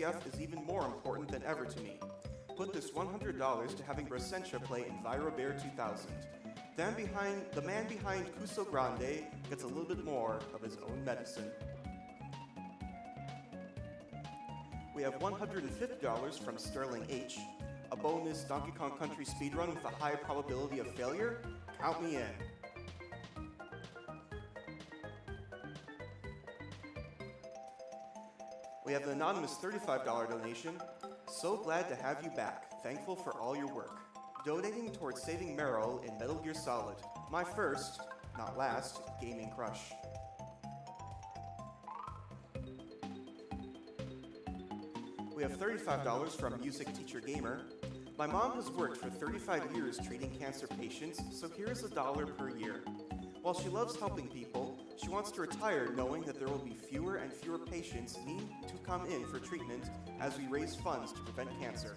ICF is even more important than ever to me. Put this $100 to having Brasentia play EnviroBear 2000. The man behind Cuso Grande gets a little bit more of his own medicine. We have $150 from Sterling H. A bonus Donkey Kong Country speedrun with a high probability of failure? Count me in. We have an anonymous $35 donation. So glad to have you back. Thankful for all your work. Donating towards saving Meryl in Metal Gear Solid. My first, not last, gaming crush. We have $35 from Music Teacher Gamer. My mom has worked for 35 years treating cancer patients, so here's $1 per year. While she loves helping people, she wants to retire knowing that there will be fewer and fewer patients need to come in for treatment as we raise funds to prevent cancer.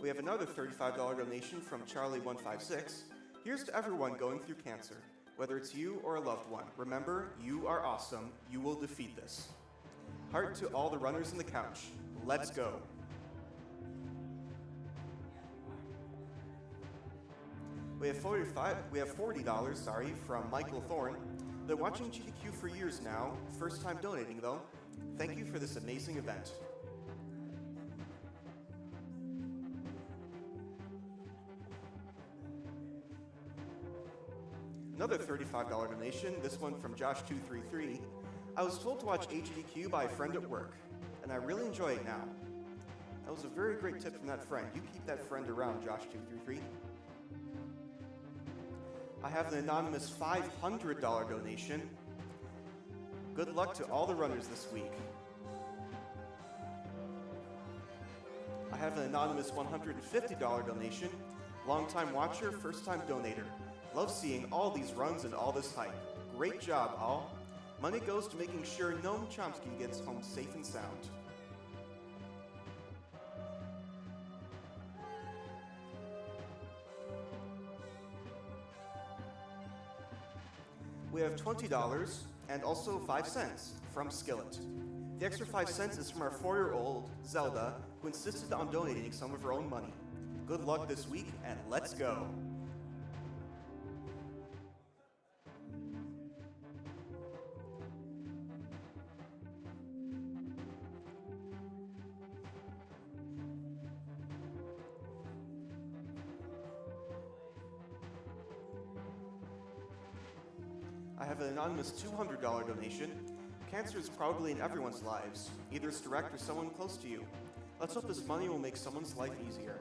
We have another $35 donation from Charlie156. Here's to everyone going through cancer. Whether it's you or a loved one, remember, you are awesome. You will defeat this. Heart to all the runners in the couch. Let's go. We have $40, from Michael Thorne. They're watching GDQ for years now. First time donating though. Thank you for this amazing event. Another $35 donation, this one from Josh233. I was told to watch AGDQ by a friend at work, and I really enjoy it now. That was a very great tip from that friend. You keep that friend around, Josh233. I have an anonymous $500 donation. Good luck to all the runners this week. I have an anonymous $150 donation. Long-time watcher, first-time donator. Love seeing all these runs and all this hype. Great job, all. Money goes to making sure Noam Chomsky gets home safe and sound. We have $20 and also 5 cents from Skillet. The extra 5 cents is from our 4-year-old, Zelda, who insisted on donating some of her own money. Good luck this week, and let's go! I have an anonymous $200 donation. Cancer is probably in everyone's lives. Either it's direct or someone close to you. Let's hope this money will make someone's life easier.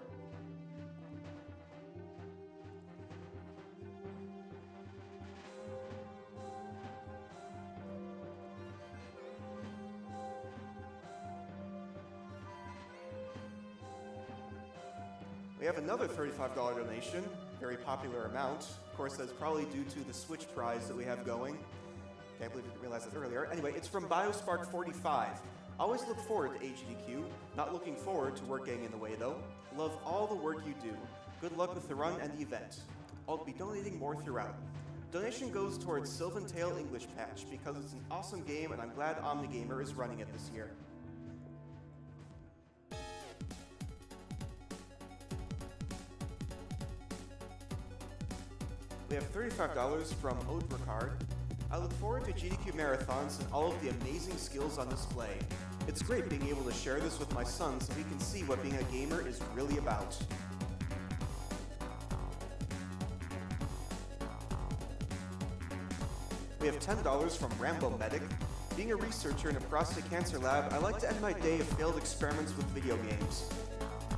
We have another $35 donation, very popular amount. Of course, that's probably due to the Switch prize that we have going. Can't believe I didn't realize that earlier. Anyway, it's from Biospark45. Always look forward to AGDQ. Not looking forward to work getting in the way, though. Love all the work you do. Good luck with the run and the event. I'll be donating more throughout. Donation goes towards Sylvan Tale English Patch because it's an awesome game and I'm glad OmniGamer is running it this year. We have $35 from Ode Ricard. I look forward to GDQ marathons and all of the amazing skills on display. It's great being able to share this with my son so he can see what being a gamer is really about. We have $10 from Rambo Medic. Being a researcher in a prostate cancer lab, I like to end my day of failed experiments with video games.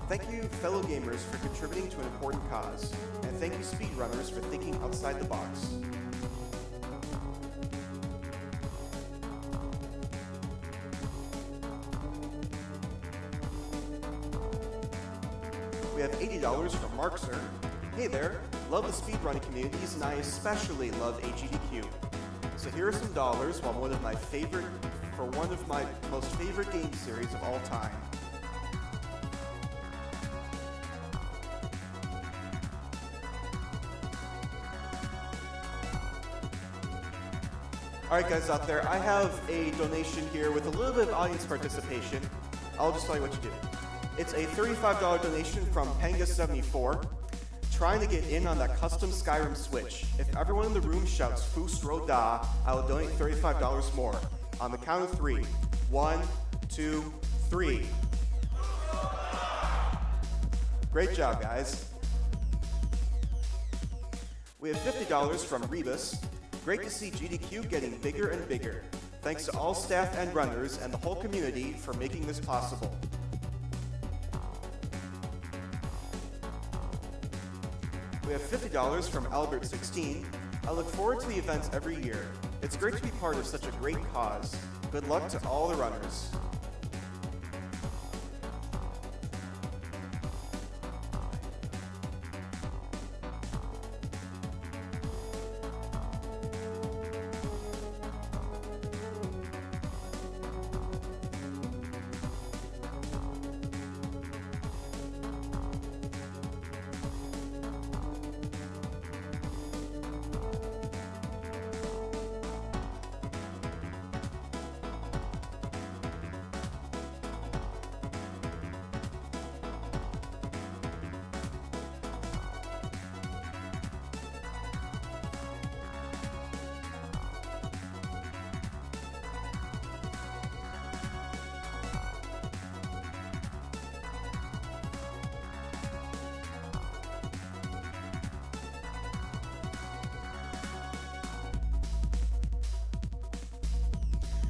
Thank you, fellow gamers, for contributing to an important cause. And thank you, speedrunners, for thinking outside the box. We have $80 from Markser. Hey there, love the speedrunning communities, and I especially love AGDQ. So here are some dollars for one of my most favorite game series of all time. All right, guys out there, I have a donation here with a little bit of audience participation. I'll just tell you what you do. It's a $35 donation from Penga74, trying to get in on that custom Skyrim Switch. If everyone in the room shouts Fus Ro Da, I will donate $35 more. On the count of 3. 1, 2, 3. Great job, guys. We have $50 from Rebus. Great to see GDQ getting bigger and bigger. Thanks to all staff and runners and the whole community for making this possible. We have $50 from Albert16. I look forward to the events every year. It's great to be part of such a great cause. Good luck to all the runners.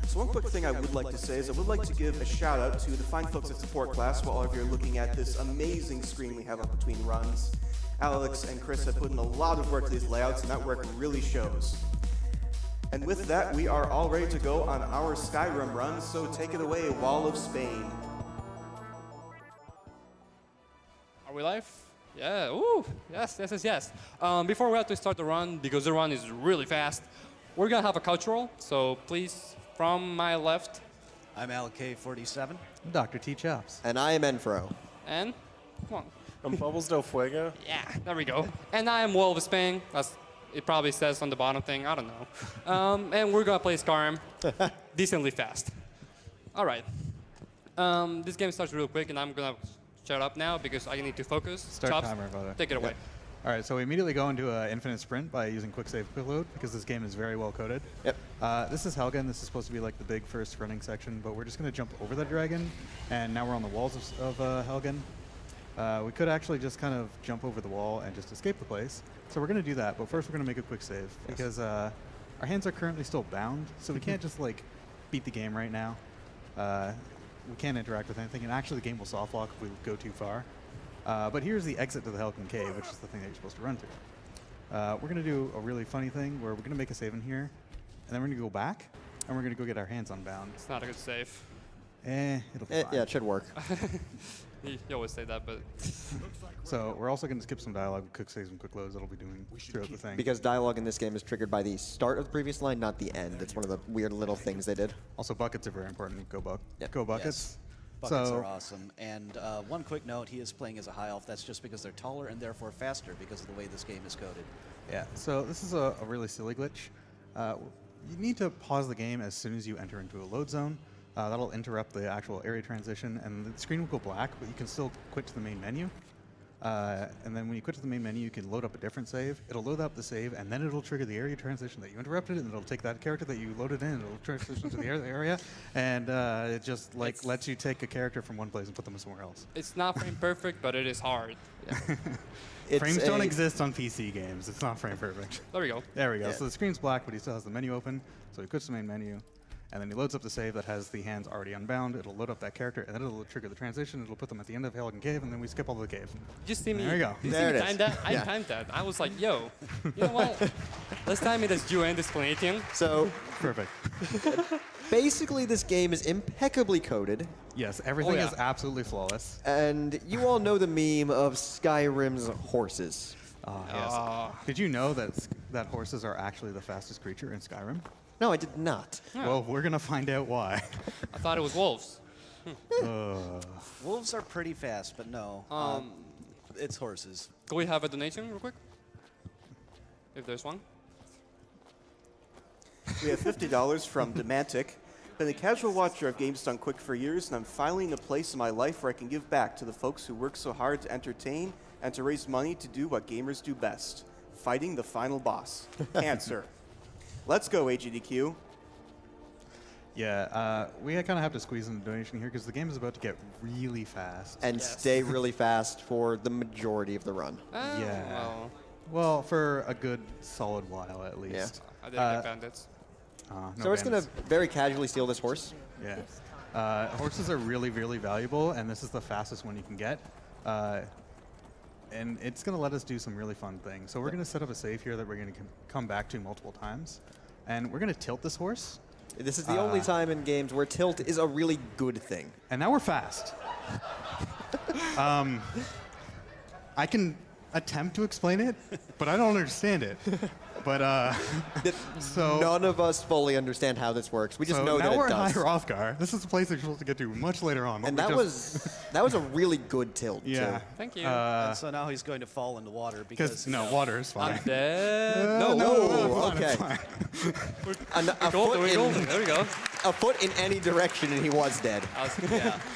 So one quick thing I would like to say is I would like to give a shout out to the fine folks at support class while all of you are looking at this amazing screen we have up between runs. Alex and Chris have put in a lot of work to these layouts, and that work really shows. And with that, we are all ready to go on our Skyrim run, so take it away, Wall of Spain. Are we live? Yeah, ooh, yes. Before we have to start the run, because the run is really fast, we're gonna have a cultural, so please, from my left. I'm ALK47. I'm Dr. T. Chops. And I am Enfro. And, come on. I'm Bubbles Del Fuego. Yeah, there we go. And I am Wolf of Spain. That's, it probably says on the bottom thing, I don't know. And we're gonna play Skyrim decently fast. All right. This game starts real quick, and I'm gonna shut up now because I need to focus. Start Chops, timer about it. take it away. Yep. All right, so we immediately go into an infinite sprint by using quick save, quick load, because this game is very well coded. Yep. This is Helgen. This is supposed to be like the big first running section, but we're just going to jump over the dragon, and now we're on the walls of Helgen. We could actually just kind of jump over the wall and just escape the place. So we're going to do that, but first we're going to make a quick save, because our hands are currently still bound, so we can't just like beat the game right now. We can't interact with anything, and actually the game will soft lock if we go too far. But here's the exit to the Helgen Cave, which is the thing that you're supposed to run through. We're going to do a really funny thing where we're going to make a save in here, and then we're going to go back, and we're going to go get our hands unbound. It's not a good save. It'll be fine. Yeah, it should work. You always say that, but... So we're also going to skip some dialogue with quick saves and quick loads that'll be doing throughout the thing. Because dialogue in this game is triggered by the start of the previous line, not the end. It's one of the weird little things they did. Also, buckets are very important. Go Yep. Go buckets. Yes. Buckets So- are awesome. And one quick note, he is playing as a high elf. That's just because they're taller and therefore faster because of the way this game is coded. Yeah, so this is a really silly glitch. You need to pause the game as soon as you enter into a load zone. That'll interrupt the actual area transition, and the screen will go black, but you can still quit to the main menu. And then when you quit to the main menu, you can load up a different save. It'll load up the save, and then it'll trigger the area transition that you interrupted, and it'll take that character that you loaded in, and it'll transition to the area, and it just like lets you take a character from one place and put them somewhere else. It's not frame perfect, but it is hard. Yeah. Frames don't exist on PC games. It's not frame perfect. There we go. There we go. Yeah. So the screen's black, but he still has the menu open. So he quits the main menu, and then he loads up the save that has the hands already unbound. It'll load up that character, and then it'll trigger the transition. It'll put them at the end of Helgen Cave, and then we skip all the cave. Just see me. There you go. You There see me it is. time that? I Yeah. timed that. I was like, yo, you know what? Let's time it as you end explanation. So Perfect. basically, this game is impeccably coded, Yes, everything yeah. is absolutely flawless. and you all know the meme of Skyrim's horses. Yes. Did you know that horses are actually the fastest creature in Skyrim? No, I did not. Yeah. Well, we're gonna find out why. I thought it was wolves. Wolves are pretty fast, but no. It's horses. Can we have a donation real quick? If there's one. We have $50 from Demantic. Been a casual watcher of games done quick for years, and I'm finally in a place in my life where I can give back to the folks who work so hard to entertain and to raise money to do what gamers do best, fighting the final boss, cancer. Let's go, AGDQ. Yeah, we kind of have to squeeze in the donation here because the game is about to get really fast. And stay really fast for the majority of the run. Yeah. Well, for a good solid while at least. I didn't get bandits. No So we're just going bandits. to very casually steal this horse. Yeah. Horses are really, really valuable, and this is the fastest one you can get. And it's going to let us do some really fun things. So we're going to set up a save here that we're going to come back to multiple times. And we're going to tilt this horse. This is the only time in games where tilt is a really good thing. And now we're fast. I can attempt to explain it, but I don't understand it. But so None of us fully understand how this works. We just so know now that we're it in High does. Hrothgar. This is the place we're supposed to get to much later on. And but we that just- was a really good tilt. yeah. Too. Thank you. And so now he's going to fall into water because No, water is fine. I'm dead. No, Oh, it's okay. fine. A foot There we go. a foot in any direction, and he was dead.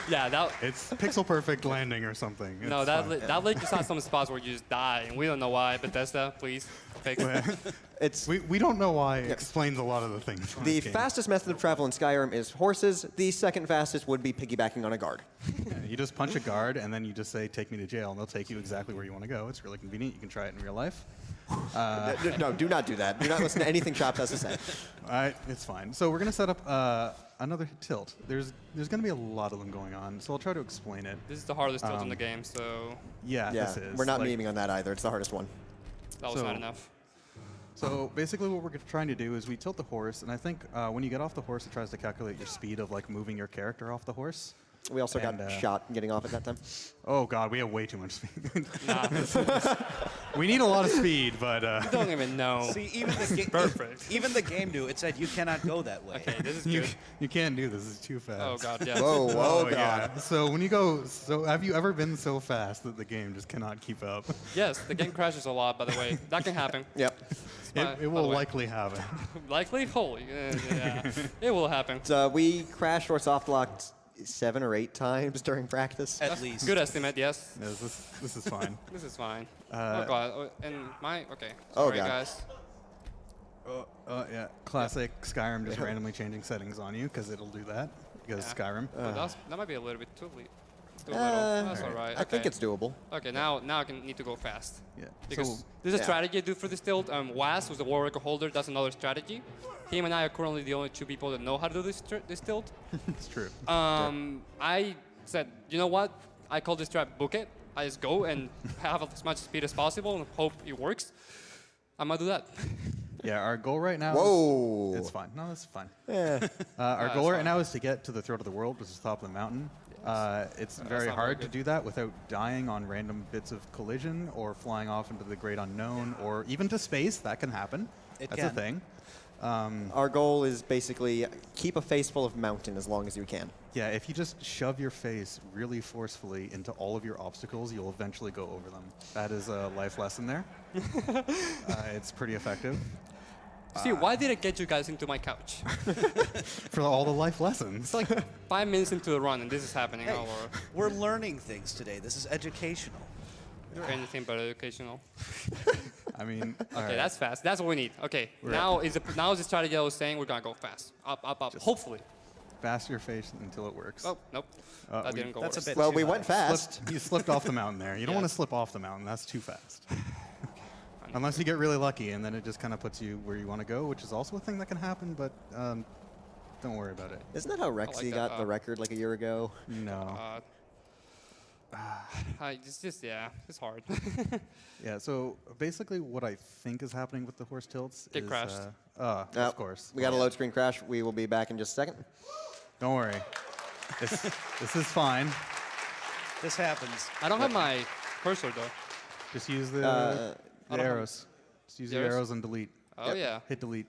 Yeah, that. It's pixel perfect landing or something. No, It's that fine. that lake just has some spots where you just die, and we don't know why. Bethesda, please fix it. It's we don't know why it explains a lot of the things. in the this game. fastest method of travel in Skyrim is horses. The second fastest would be piggybacking on a guard. Yeah, you just punch a guard and then you just say, "Take me to jail," and they'll take you exactly where you want to go. It's really convenient. You can try it in real life. No, do not do that. Do not listen to anything Chops has to say. It's fine. So we're gonna set up another tilt. There's gonna be a lot of them going on. So I'll try to explain it. This is the hardest tilt in the game, so Yeah, Yeah, this is. we're not like, memeing on that either. It's the hardest one. that was So- not enough. So basically, what we're trying to do is we tilt the horse, and I think when you get off the horse, it tries to calculate your speed of like moving your character off the horse. We also got And, shot getting off at that time. Oh God, we have way too much speed. Nah, We need a lot of speed, but don't even know. See, even the Perfect. Even the game knew it said you cannot go that way. Okay, this is you, good. you can't do this. It's too fast. Oh god, yes. Whoa, Oh, God. yeah. So when you go, so have you ever been so fast that the game just cannot keep up? Yes, the game crashes a lot, by the way. That can happen. Yep. It will likely happen. Likely? Holy, yeah. It will happen. So we crashed or soft locked 7 or 8 times during practice. At least. Good estimate, yes. Yeah, this is fine. This is fine. Oh god, okay. Oh, Sorry God. guys. Yeah, classic Skyrim just randomly changing settings on you because it'll do that because Yeah. Skyrim. That might be a little bit too late. Too little. That's alright. I think it's doable. Okay, now I need to go fast. Yeah. Because So there's a yeah. strategy I do for this tilt. Was, who's the war record holder, that's another strategy. Him and I are currently the only 2 people that know how to do this tilt. it's true. I said, you know what? I call this trap book it. I just go and have as much speed as possible and hope it works. I'm gonna do that. Yeah, our goal right now. Whoa. It's fine. No, it's fine. Yeah. Our it's goal right fine. now is to get to the throat of the world, which is the top of the mountain. It's very not very hard to good. do that without dying on random bits of collision or flying off into the great unknown or even to space. That can happen. It That's can. a thing. Our goal is basically keep a face full of mountain as long as you can. Yeah, if you just shove your face really forcefully into all of your obstacles, you'll eventually go over them. That is a life lesson there. It's pretty effective. See, why did I get you guys into my couch? For all the life lessons. It's like 5 minutes into the run and this is happening. Or We're learning things today. This is educational. anything but educational. I mean, Okay, that's fast. That's what we need. Okay, now is the strategy I was saying. We're gonna go fast. Up. Hopefully. fast your face until it works. Oh, nope. That we- didn't go That's a worse. bit Well, too we high. went fast. You slipped off the mountain there. You don't Yeah. want to slip off the mountain. That's too fast. Unless you get really lucky, and then it just kind of puts you where you want to go, which is also a thing that can happen, but don't worry about it. Isn't that how Rexy that, got the record like a year ago? No. It's hard. Yeah, so basically what I think is happening with the horse tilts Get is... crashed. Oh, of course. We got a load screen crash. We will be back in just a second. Don't worry. This is fine. This happens. I don't have my cursor though. Just use the I don't have- arrows. Just use The the arrows? arrows and delete. Oh Yep. yeah. Hit delete.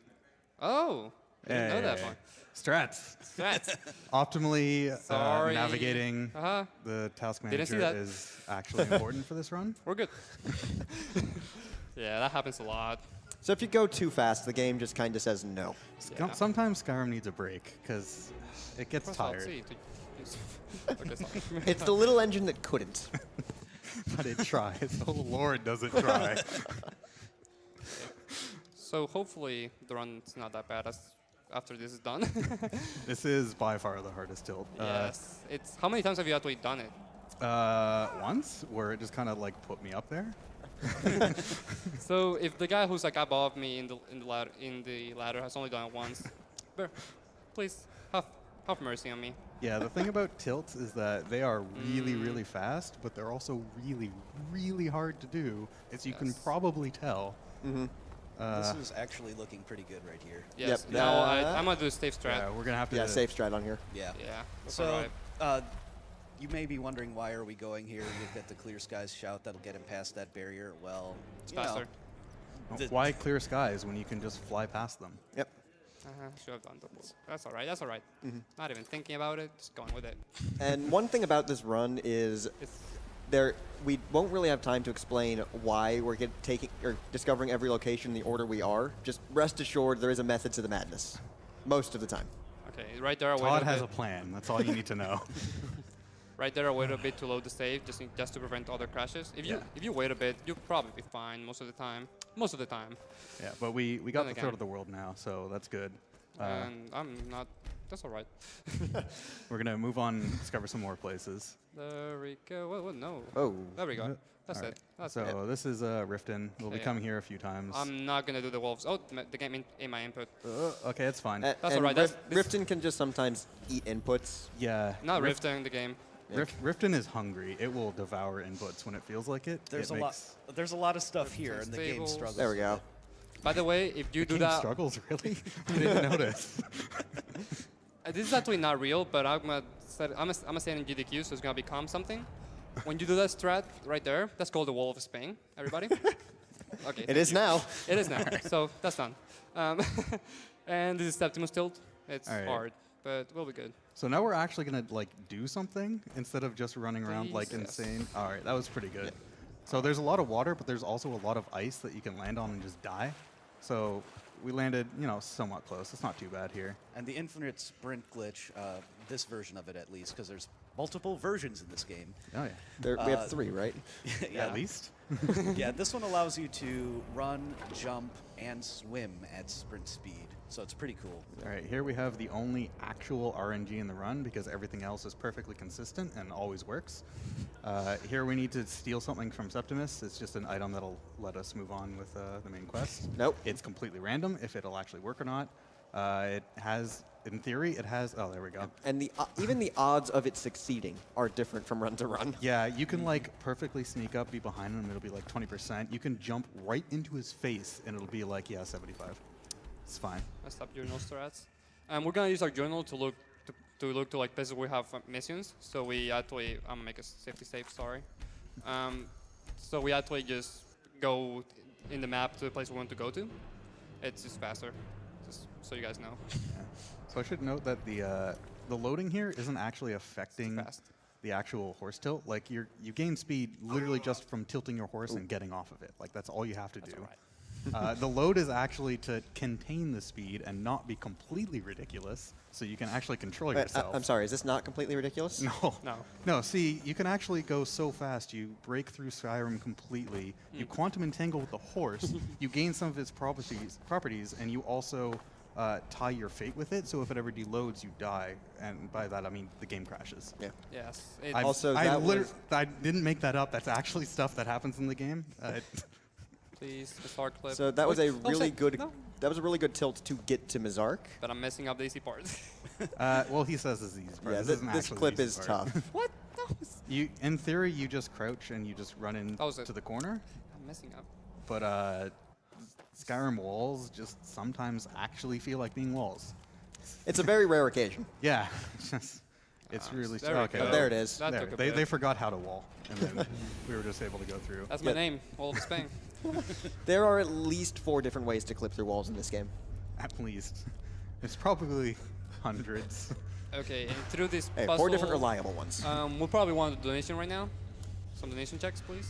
Oh. I didn't know that one. Strats. That's Optimally Sorry. navigating Uh-huh. the task Didn't see manager that. is actually important for this run. We're good. Yeah, that happens a lot. So if you go too fast, the game just kind of says no. Yeah. Sometimes Skyrim needs a break because it gets Press Alt tired. C to use- okay, sorry. It's the little engine that couldn't. But it tries. Oh Lord, does it try? So hopefully the run's not that bad as after this is done. This is by far the hardest tilt. Yes. It's how many times have you actually done it? Once, where it just kind of like put me up there. So if the guy who's like above me in the ladder has only done it once, bear, please have mercy on me. Yeah, the thing about tilts is that they are really, really fast, but they're also really, really hard to do, as you can Yes. probably tell. This is actually looking pretty good right here. Yes. Yep. Now I'm gonna do a safe strat. Yeah, we're gonna have to. Yeah, safe strat on here. Yeah. Yeah. That's So, alright. you may be wondering why are we going here? You get the clear skies shout that'll get him past that barrier. Well, It's you know, faster. the- Why clear skies when you can just fly past them? Yep. Should have done double. That's alright. That's alright. Not even thinking about it. Just going with it. And one thing about this run is It's we won't really have time to explain why we're taking or discovering every location in the order we are. Just rest assured, there is a method to the madness, most of the time. okay. Right there. I Todd waited has a a bit. plan. That's all you need to know. Right there. I waited a bit to load the save, just to prevent other crashes. If you wait a bit, you'll probably be fine most of the time. Most of the time. Yeah, but we got Then the again. throat of the world now, so that's good. And I'm not. That's alright. We're gonna move on, and discover some more places. There we go. Whoa, no. Oh. There we go. That's All it. right. That's So it. this is Riften. We'll be Yeah. coming here a few times. I'm not gonna do the wolves. Oh, the game in my input. Okay, it's fine. That's all right, that's- Riften can just sometimes eat inputs. Yeah. Not rifting the game. Riften is hungry. It will devour inputs when it feels like it. there's It a lot. makes- There's a lot of stuff here, and the game Stables. struggles. There we with go. it. By the way, if you do Game that, struggles really. I didn't notice. this is actually not real, but I'm gonna say it in GDQ, so it's gonna become something. When you do that strat right there, that's called the wall of Spain. Everybody. Okay. It is now. It is now. So that's done. And this is Septimus tilt. It's All right. hard, but we'll be good. So now we're actually gonna like do something instead of just running around like Please, yes. insane. All right, that was pretty good. So there's a lot of water, but there's also a lot of ice that you can land on and just die. So we landed, somewhat close. It's not too bad here. And the infinite sprint glitch, this version of it at least, because there's multiple versions in this game. Oh yeah. We have 3, right? Yeah. At least. Yeah, this one allows you to run, jump, and swim at sprint speed. So it's pretty cool. All right, here we have the only actual RNG in the run because everything else is perfectly consistent and always works. Here we need to steal something from Septimus. It's just an item that'll let us move on with the main quest. Nope. It's completely random if it'll actually work or not. It has, in theory, it has, oh, there we go. And even the odds of it succeeding are different from run to run. Yeah, you can like perfectly sneak up, be behind him, it'll be like 20%. You can jump right into his face and it'll be like, yeah, 75. It's fine. Let's stop journal strats. We're gonna use our journal to look to like places we have missions. So we actually, I'm gonna make a safety save. Sorry. So we actually just go in the map to the place we want to go to. It's just faster, just so you guys know. So I should note that the loading here isn't actually affecting fast. the actual horse tilt. Like you gain speed literally just from tilting your horse and getting off of it. Like that's all you have to do. alright. The load is actually to contain the speed and not be completely ridiculous, so you can actually control Wait, yourself. I'm sorry, is this not completely ridiculous? No. No. No, see, you can actually go so fast, you break through Skyrim completely, you quantum entangle with the horse, you gain some of its properties, and you also tie your fate with it, so if it ever deloads, you die. And by that, I mean the game crashes. Yeah. Yes. I didn't make that up. That's actually stuff that happens in the game. Please, the start clip. So that was a Wait, really shit, good. no. That was a really good tilt to get to Mizark. But I'm messing up the easy part. Well, he says it's the easy part. Yeah, This isn't this actually the clip easy is part. tough. What? No. it's- In theory, you just crouch and you just run That was it. into the corner. I'm messing up. But Skyrim walls just sometimes actually feel like being walls. It's a very rare occasion. Yeah, it's really there we okay. go. There it is. That There, took a they bit. forgot how to wall, and then we were just able to go through. That's my Yeah. name, Wall of Spain. There are at least 4 different ways to clip through walls in this game. At least, it's probably hundreds. Okay, and through this Hey, puzzle, 4 different reliable ones. we'll probably want a donation right now. Some donation checks, please.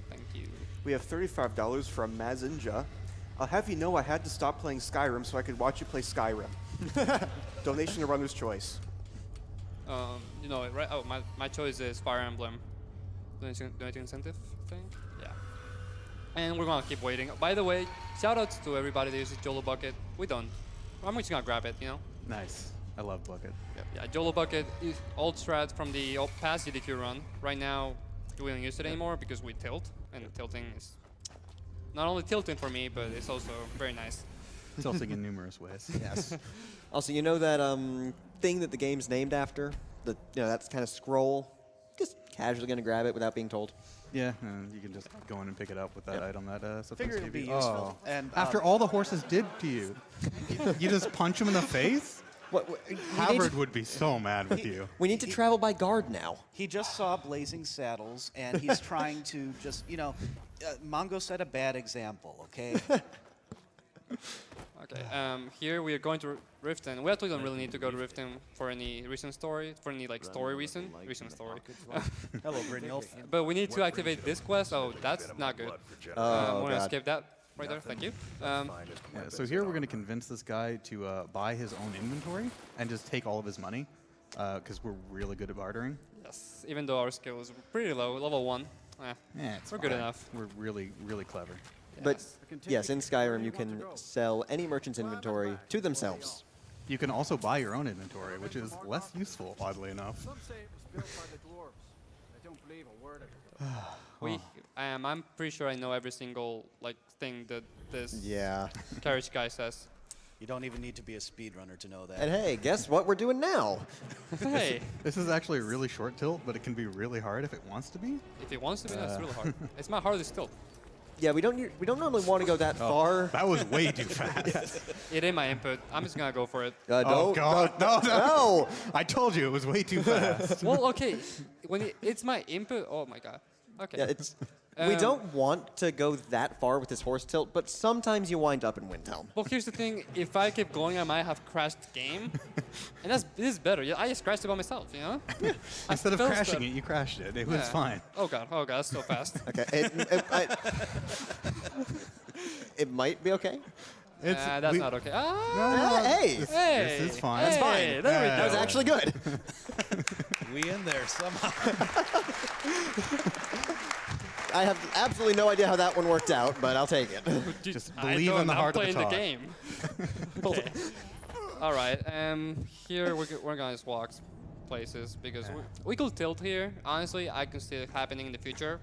Thank you. We have $35 from Mazinja. I'll have you know I had to stop playing Skyrim so I could watch you play Skyrim. Donation to Runner's Choice. You know it, right? Oh, my choice is Fire Emblem. Donation incentive thing? Yeah. And we're gonna keep waiting. By the way, shout outs to everybody that uses Jolo Bucket. We don't. I'm just gonna grab it, you know? Nice. I love Bucket. Yeah, Jolo Bucket is old strat from the past GDQ run. Right now, we don't use it anymore because we tilt, and tilting is not only tilting for me, but it's also very nice. Tilting in numerous ways. Yes. Also, you know that thing that the game's named after? That kind of scroll? Just casually going to grab it without being told. Yeah, and you can just go in and pick it up with that item that supposed Figure to it'll be be useful. And after all the horses did to you, you just punch him in the face? Havard would be so mad with you. We need to travel by guard now. he just saw Blazing Saddles, and he's trying to just, Mongo set a bad example, okay? Okay, here we are going to Riften. We actually don't really need to go to Riften for any reason story, story reason story. Hello, Brynjolf. But we need to activate this quest. Oh, that's not good. Oh, We're gonna God. skip that right there. Thank you. Yeah, so here we're going to convince this guy to buy his own inventory and just take all of his money, because we're really good at bartering. Yes, even though our skill is pretty low, level 1. Yeah, it's We're good fine. enough. We're really, really clever. But yes, in Skyrim, you can sell any merchant's inventory to themselves. You can also buy your own inventory, which is less useful, oddly enough. Some say it was built by the dwarves. I don't believe a word of it. I'm pretty sure I know every single thing that this Yeah. carriage guy says. You don't even need to be a speedrunner to know that. And hey, guess what we're doing now? Hey, This is actually a really short tilt, but it can be really hard if it wants to be. if he wants to be, that's really hard. It's my hardest tilt. Yeah, we don't normally want to go that far. That was way too fast. It ain't my input. I'm just gonna go for it. Oh, God. No. No. I told you it was way too fast. Well, okay, when it's my input. Oh my god. Okay. Yeah, it's. We don't want to go that far with this horse tilt, but sometimes you wind up in Windhelm. Well, here's the thing. If I keep going, I might have crashed the game, and this is better. Yeah, I just crashed it by myself. You know. Instead of felt crashing better. it, you crashed it. It was Yeah. fine. Oh god. That's so fast. Okay. It might be okay. That's not okay. Hey. Hey. This is fine. That's fine. Hey, there we Yeah. go. That was actually good. We in there somehow. Uh, I have absolutely no idea how that one worked out, but I'll take it. Just I believe don't, in the I'm heart of the playing the talk. game. Okay. All right. Here we're gonna just walk places because we could tilt here. Honestly, I can see it happening in the future.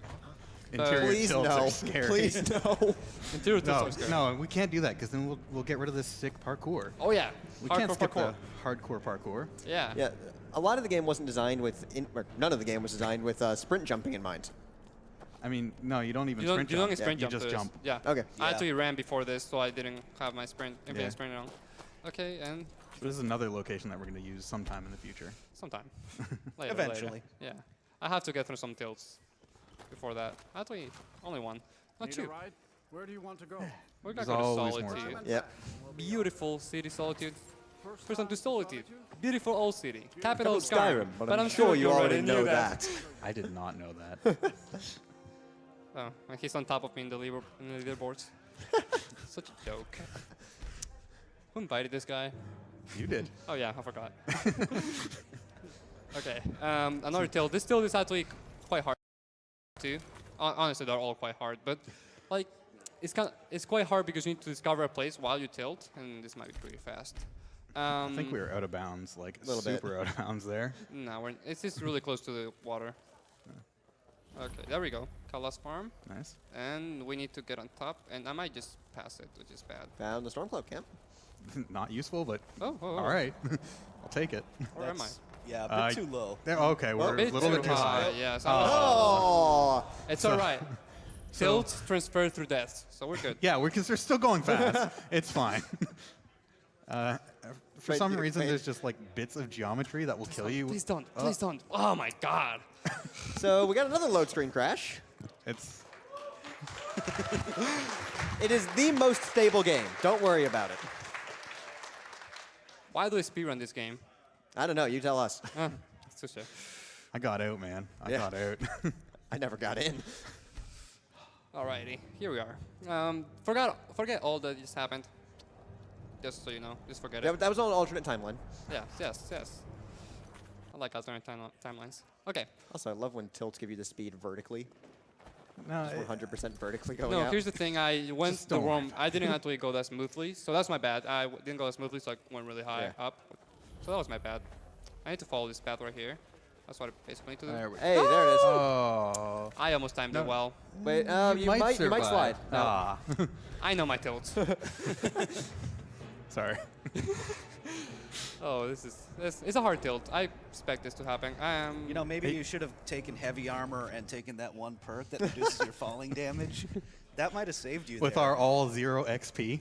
Interior Please tilts no. are scary. Please no. Interior tilts No, are scary. no, we can't do that because then we'll get rid of this sick parkour. Oh yeah. We Hardcore can't skip parkour. the hardcore parkour. Yeah. Yeah, a lot of the game wasn't designed with, or none of the game was designed with sprint jumping in mind. I mean, no, you don't even You don't, sprint you jump. don't sprint you jump just to this. jump. Yeah. Okay. I Yeah. actually ran before this, so I didn't have my infinite Yeah. sprint on. Okay, and This is another location that we're going to use sometime in the future. sometime. Later, Eventually. Later. Yeah. I have to get through some tilts before that. Actually, only one. Not Need two. a ride? Where do you want to go? We're gonna There's go to always more Solitude. to it. Yep. Beautiful city, Solitude. First time to Solitude. Solitude? Beautiful old city. Capital of Skyrim, Skyrim. but I'm sure you already know knew that. I did not know that. Oh, and he's on top of me in the leaderboards. Such a joke. Who invited this guy? You did. Oh yeah, I forgot. Okay, another tilt. This tilt is actually quite hard too. Honestly, they're all quite hard, but it's quite hard because you need to discover a place while you tilt, and this might be pretty fast. I think we were out of bounds, like Little bit. super out of bounds there. No, it's just really close to the water. Okay, there we go. Kalas Farm, Nice. and we need to get on top, and I might just pass it, which is bad. Found the Stormcloak camp. Not useful, but Oh, all right. I'll take it. Where am I? Yeah, a bit too low. Okay, we're a Bit little too bit too high. high. Yes. Oh. It's all right. Tilt transfer through death, so we're good. Yeah, we're still going fast. It's fine. For Wait, some wait, reason, wait. there's just like bits of geometry that will kill you. Please don't. Please don't. Oh my God. So we got another load screen crash. It's It is the most stable game. Don't worry about it. Why do I speedrun this game? I don't know. You tell us. It's just I got out, man. I Yeah. got out. I never got in. Alrighty, here we are. Forget all that just happened. Just so you know, just forget Yeah, it. that was on an alternate timeline. Yes. I like alternate timelines. Okay. Also, I love when tilts give you the speed vertically. No, Just 100% vertically going No, out. here's the thing. I went Just the don't. wrong. I didn't actually go that smoothly, so that's my bad. Didn't go that smoothly, so I went really high Yeah. up. So that was my bad. I need to follow this path right here. That's what I basically need to do. There we Hey, there it is. Oh. I almost timed it well. Wait, you might slide. No. Ah. I know my tilts. Sorry. Oh, it's a hard tilt. I expect this to happen. You know, maybe you should have taken heavy armor and taken that one perk that reduces your falling damage. That might have saved you With there. our all 0 XP.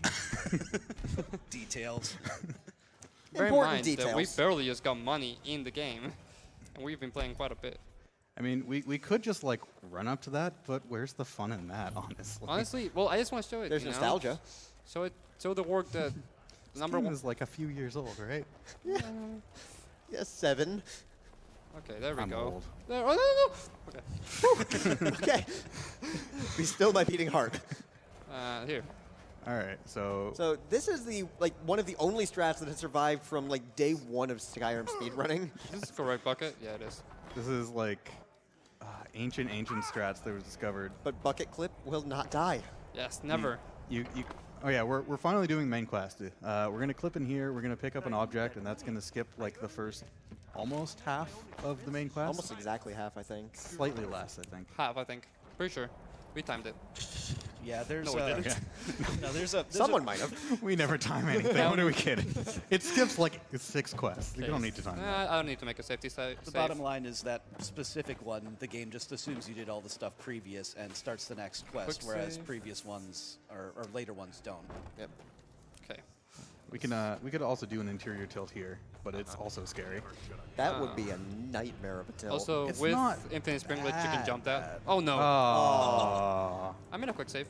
Details. Bear in Important mind that we details. barely just got money in the game, and we've been playing quite a bit. I mean, we could just like run up to that, but where's the fun in that, honestly? Honestly, well, I just want to show it. There's you know? nostalgia. Show the work that number Game one. is like a few years old, right? Yes, 7. Okay, there we I'm go. old. There, oh no. Okay. Okay. We still might be eating hard. Here. All right, so So this is one of the only strats that has survived from like day 1 of Skyrim speedrunning. Is this the correct bucket? Yeah, it is. this is like ancient strats that was discovered. But Bucket Clip will not die. Yes, never. You. Oh yeah, we're finally doing the main quest. We're gonna clip in here. We're gonna pick up an object, and that's gonna skip like the first almost half of the main quest. Almost exactly half, I think. Slightly less, I think. Half, I think. Pretty sure. We timed it. Yeah, there's No, we a. didn't. No, there's a. Someone might have. We never time anything. What are we kidding? It skips like 6 quests. You don't need to time that. I don't need to make a safety save. The bottom line is that specific one, the game just assumes you did all the stuff previous and starts the next quest, Quick whereas save. previous ones or later ones don't. Yep. Okay. We could also do an interior tilt here, but it's also scary. That would be a nightmare of a tilt. Also, It's with not Infinite Springlet, you can that jump that. bad. Oh no. Oh. I made a quick save.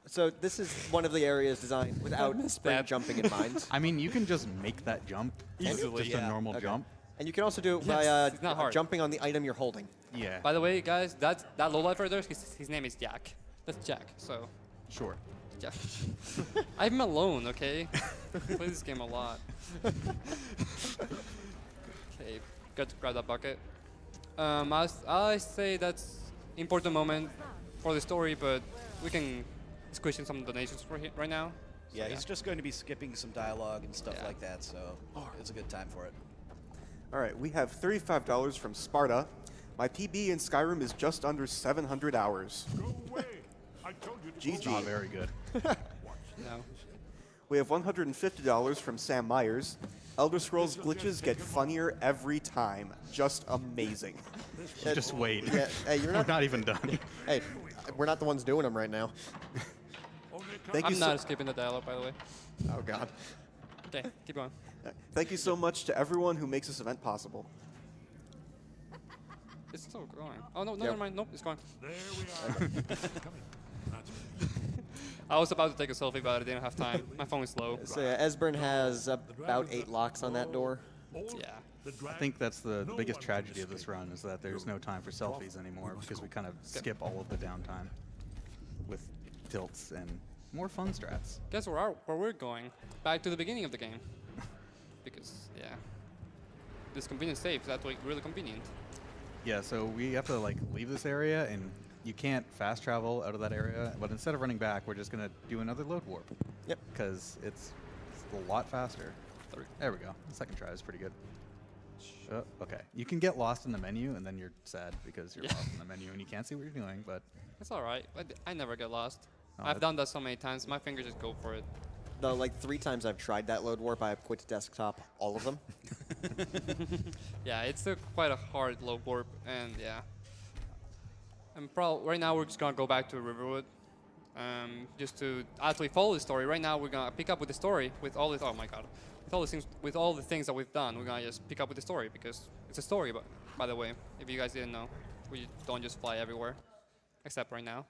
So this is one of the areas designed without missed spring that. jumping in mind. I mean, you can just make that jump Easily. just a Yeah. normal Okay. jump. And you can also do it Yes, by it's not hard. jumping on the item you're holding. Yeah. By the way, guys, that lowlife right there, his name is Jack. That's Jack. So, Sure. Jack. I'm alone, okay? I play this game a lot. Okay, got to grab that bucket. I say that's important moment for the story, but we can squish in some donations right now. Yeah, So, he's just going to be skipping some dialogue and stuff Yeah. like that, so it's a good time for it. All right, we have $35 from Sparta. My PB in Skyrim is just under 700 hours. GG. Not very good. No. We have $150 from Sam Myers. Elder Scrolls glitches get funnier every time. Just amazing. Just wait. Yeah, hey, you're We're not. not even done. Hey, we're not the ones doing them right now. Thank you I'm not skipping the dialogue, by the way. Oh God. Okay, keep going. Thank you so much to everyone who makes this event possible. It's still going. Oh, no, Yep. never mind. Nope, it's going. I was about to take a selfie, but I didn't have time. My phone is slow. So yeah, Esbern has about 8 locks on that door. Yeah. I think that's the biggest tragedy of this run is that there's no time for selfies anymore because we kind of skip all of the downtime with tilts and more fun strats. Guess where we're going? Back to the beginning of the game. Because, yeah. This convenient save is actually really convenient. Yeah, so we have to like leave this area and you can't fast travel out of that area, but instead of running back, we're just gonna do another load warp. Yep. Because it's a lot faster. There we go. The second try is pretty good. Okay. You can get lost in the menu and then you're sad because you're lost in the menu and you can't see what you're doing, but It's alright. I never get lost. Oh, I've that's- done that so many times. My fingers just go for it. Though, like 3 times I've tried that load warp, I have quit desktop all of them. Yeah, it's quite a hard low warp, and yeah. And right now we're just gonna go back to Riverwood, just to actually follow the story. Right now we're gonna pick up with the story with all this. Oh my God, with all the things that we've done, we're gonna just pick up with the story because it's a story. But by the way, if you guys didn't know, we don't just fly everywhere, except right now.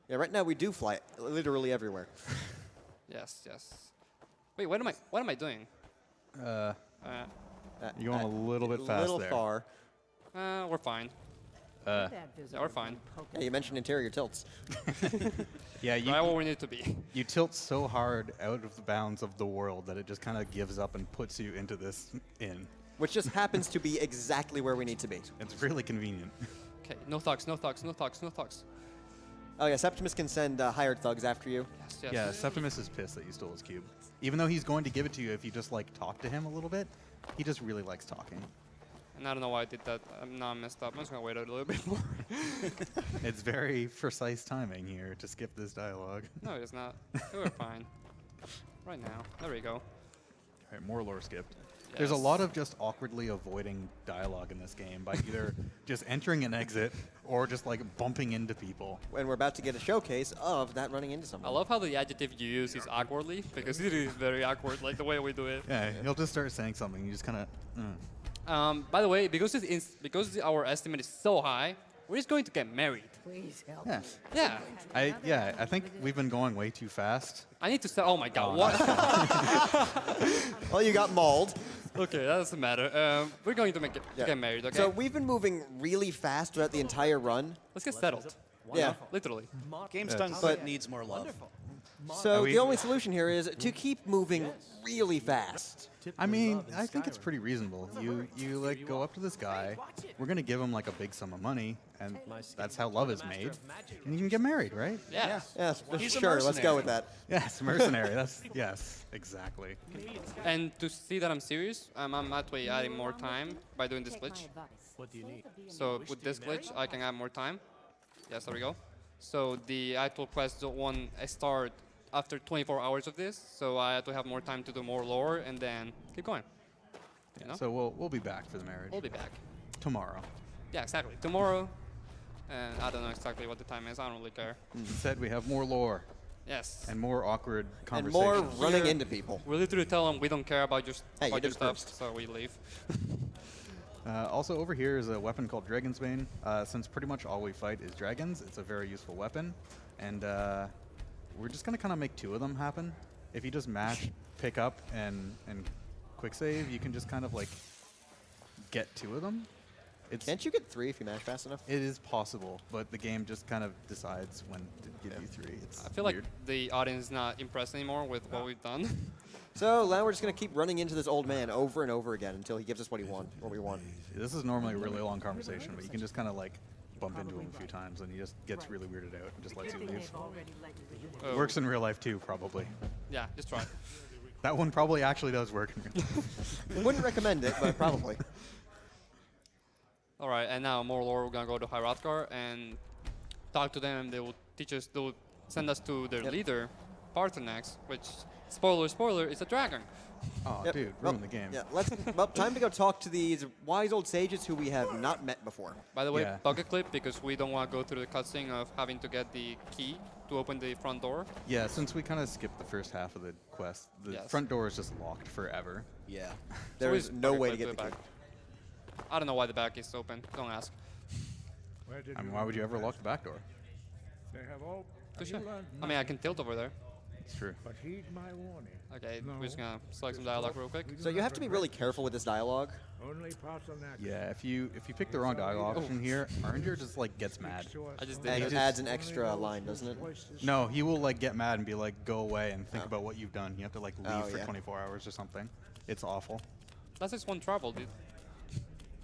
Yeah, right now we do fly literally everywhere. Yes. Wait, what am I doing? you're going a little bit fast little there. far. We're fine. Yeah, we're fine. Yeah, you mentioned interior tilts. Yeah, Right where we need to be. you tilt so hard out of the bounds of the world that it just kind of gives up and puts you into this inn. Which just happens to be exactly where we need to be. It's really convenient. Okay, no thugs, no thugs, no thugs, no thugs. Oh yeah, Septimus can send hired thugs after you. Yes, yes. Yeah, Septimus is pissed that you stole his cube. Even though he's going to give it to you if you just like talk to him a little bit, he just really likes talking. And I don't know why I did that. I'm not messed up. I'm just gonna wait a little bit more. It's very precise timing here to skip this dialogue. No, it's not. We're fine. Right now. There we go. All right, more lore skipped. There's a Yes. lot of just awkwardly avoiding dialogue in this game by either just entering an exit or just like bumping into people. And we're about to get a showcase of that running into I someone. love how the adjective you use is awkwardly, because it is very awkward, like the way we do it. Yeah, he'll just start saying something. You just kind of. By the way, because our estimate is so high, we're just going to get married. Please help. Yeah. Yeah. I think we've been going way too fast. I need to say, oh my god, what? Well, you got mauled. Okay, that doesn't matter. We're going to Yeah. get married, okay? So we've been moving really fast throughout the entire run. Let's get settled. Yeah. Literally. Game's done But- needs more love. So we- the only solution here is to keep moving really fast. I mean, I think it's pretty reasonable. You like go up to this guy. We're gonna give him like a big sum of money, and that's how love is made. And you can get married, right? Yeah. Yes, He's a sure. Let's go mercenary. with that. Yes, mercenary. Yes, exactly. And to see that I'm serious, I'm actually adding more time by doing this glitch. What do you need? So with this glitch, I can add more time. Yes, there we go. So the actual quest one I start after 24 hours of this, so I have to have more time to do more lore and then keep going. You know? So we'll be back for the marriage We'll be back. tomorrow. Yeah, exactly. Tomorrow, and I don't know exactly what the time is. I don't really care. Instead, we have more lore Yes. and more awkward And conversations. more running Here- into people. We literally tell them we don't care about your, Hey, you about your did stuff, first. so we leave. Also, over here is a weapon called Dragon's Bane. Since pretty much all we fight is dragons, it's a very useful weapon. And we're just going to kind of make two of them happen. If you just mash, pick up, and quick save, you can just kind of like get two of them. Can't you get 3 if you mash fast enough? It is possible, but the game just kind of decides when to give you 3. It's I feel weird. like the audience is not impressed anymore with what we've done. So now we're just going to keep running into this old man over and over again until he gives us what we want. This is normally a really long conversation, but you can just kind of like bump into him a few times, and he just gets really weirded out and just lets you leave. Oh, Works in real life too, probably. Yeah, just try. That one probably actually does work in real life. Wouldn't recommend it, but probably. All right, and now more lore. We're gonna go to Hrothgar and talk to them. They will teach us. They will send us to their leader, Parthenax, which, spoiler, is a dragon. Oh, Yep. dude, Well, ruin the game. Yeah, time to go talk to these wise old sages who we have not met before. By the way, Yeah. bucket clip because we don't want to go through the cutscene of having to get the key to open the front door. Yeah, since we kind of skipped the first half of the quest, the Yes. front door is just locked forever. Yeah. There So is we no bucket way to clip get the it key. back. I don't know why the back is open. Don't ask. I mean, why would you ever lock the back door? They have all. For sure. I mean, I can tilt over there. It's true. But heed my warning. Okay, we're just gonna select some dialogue real quick. So you have to be really careful with this dialogue. Only Parthenax. Yeah, if you pick the wrong dialogue option here, Arnger just like gets mad. I just And did it it. adds an extra line, doesn't it? No, he will like get mad and be like, "Go away," and think about what you've done. You have to like leave Oh, for yeah. 24 hours or something. It's awful. That's just one travel, dude.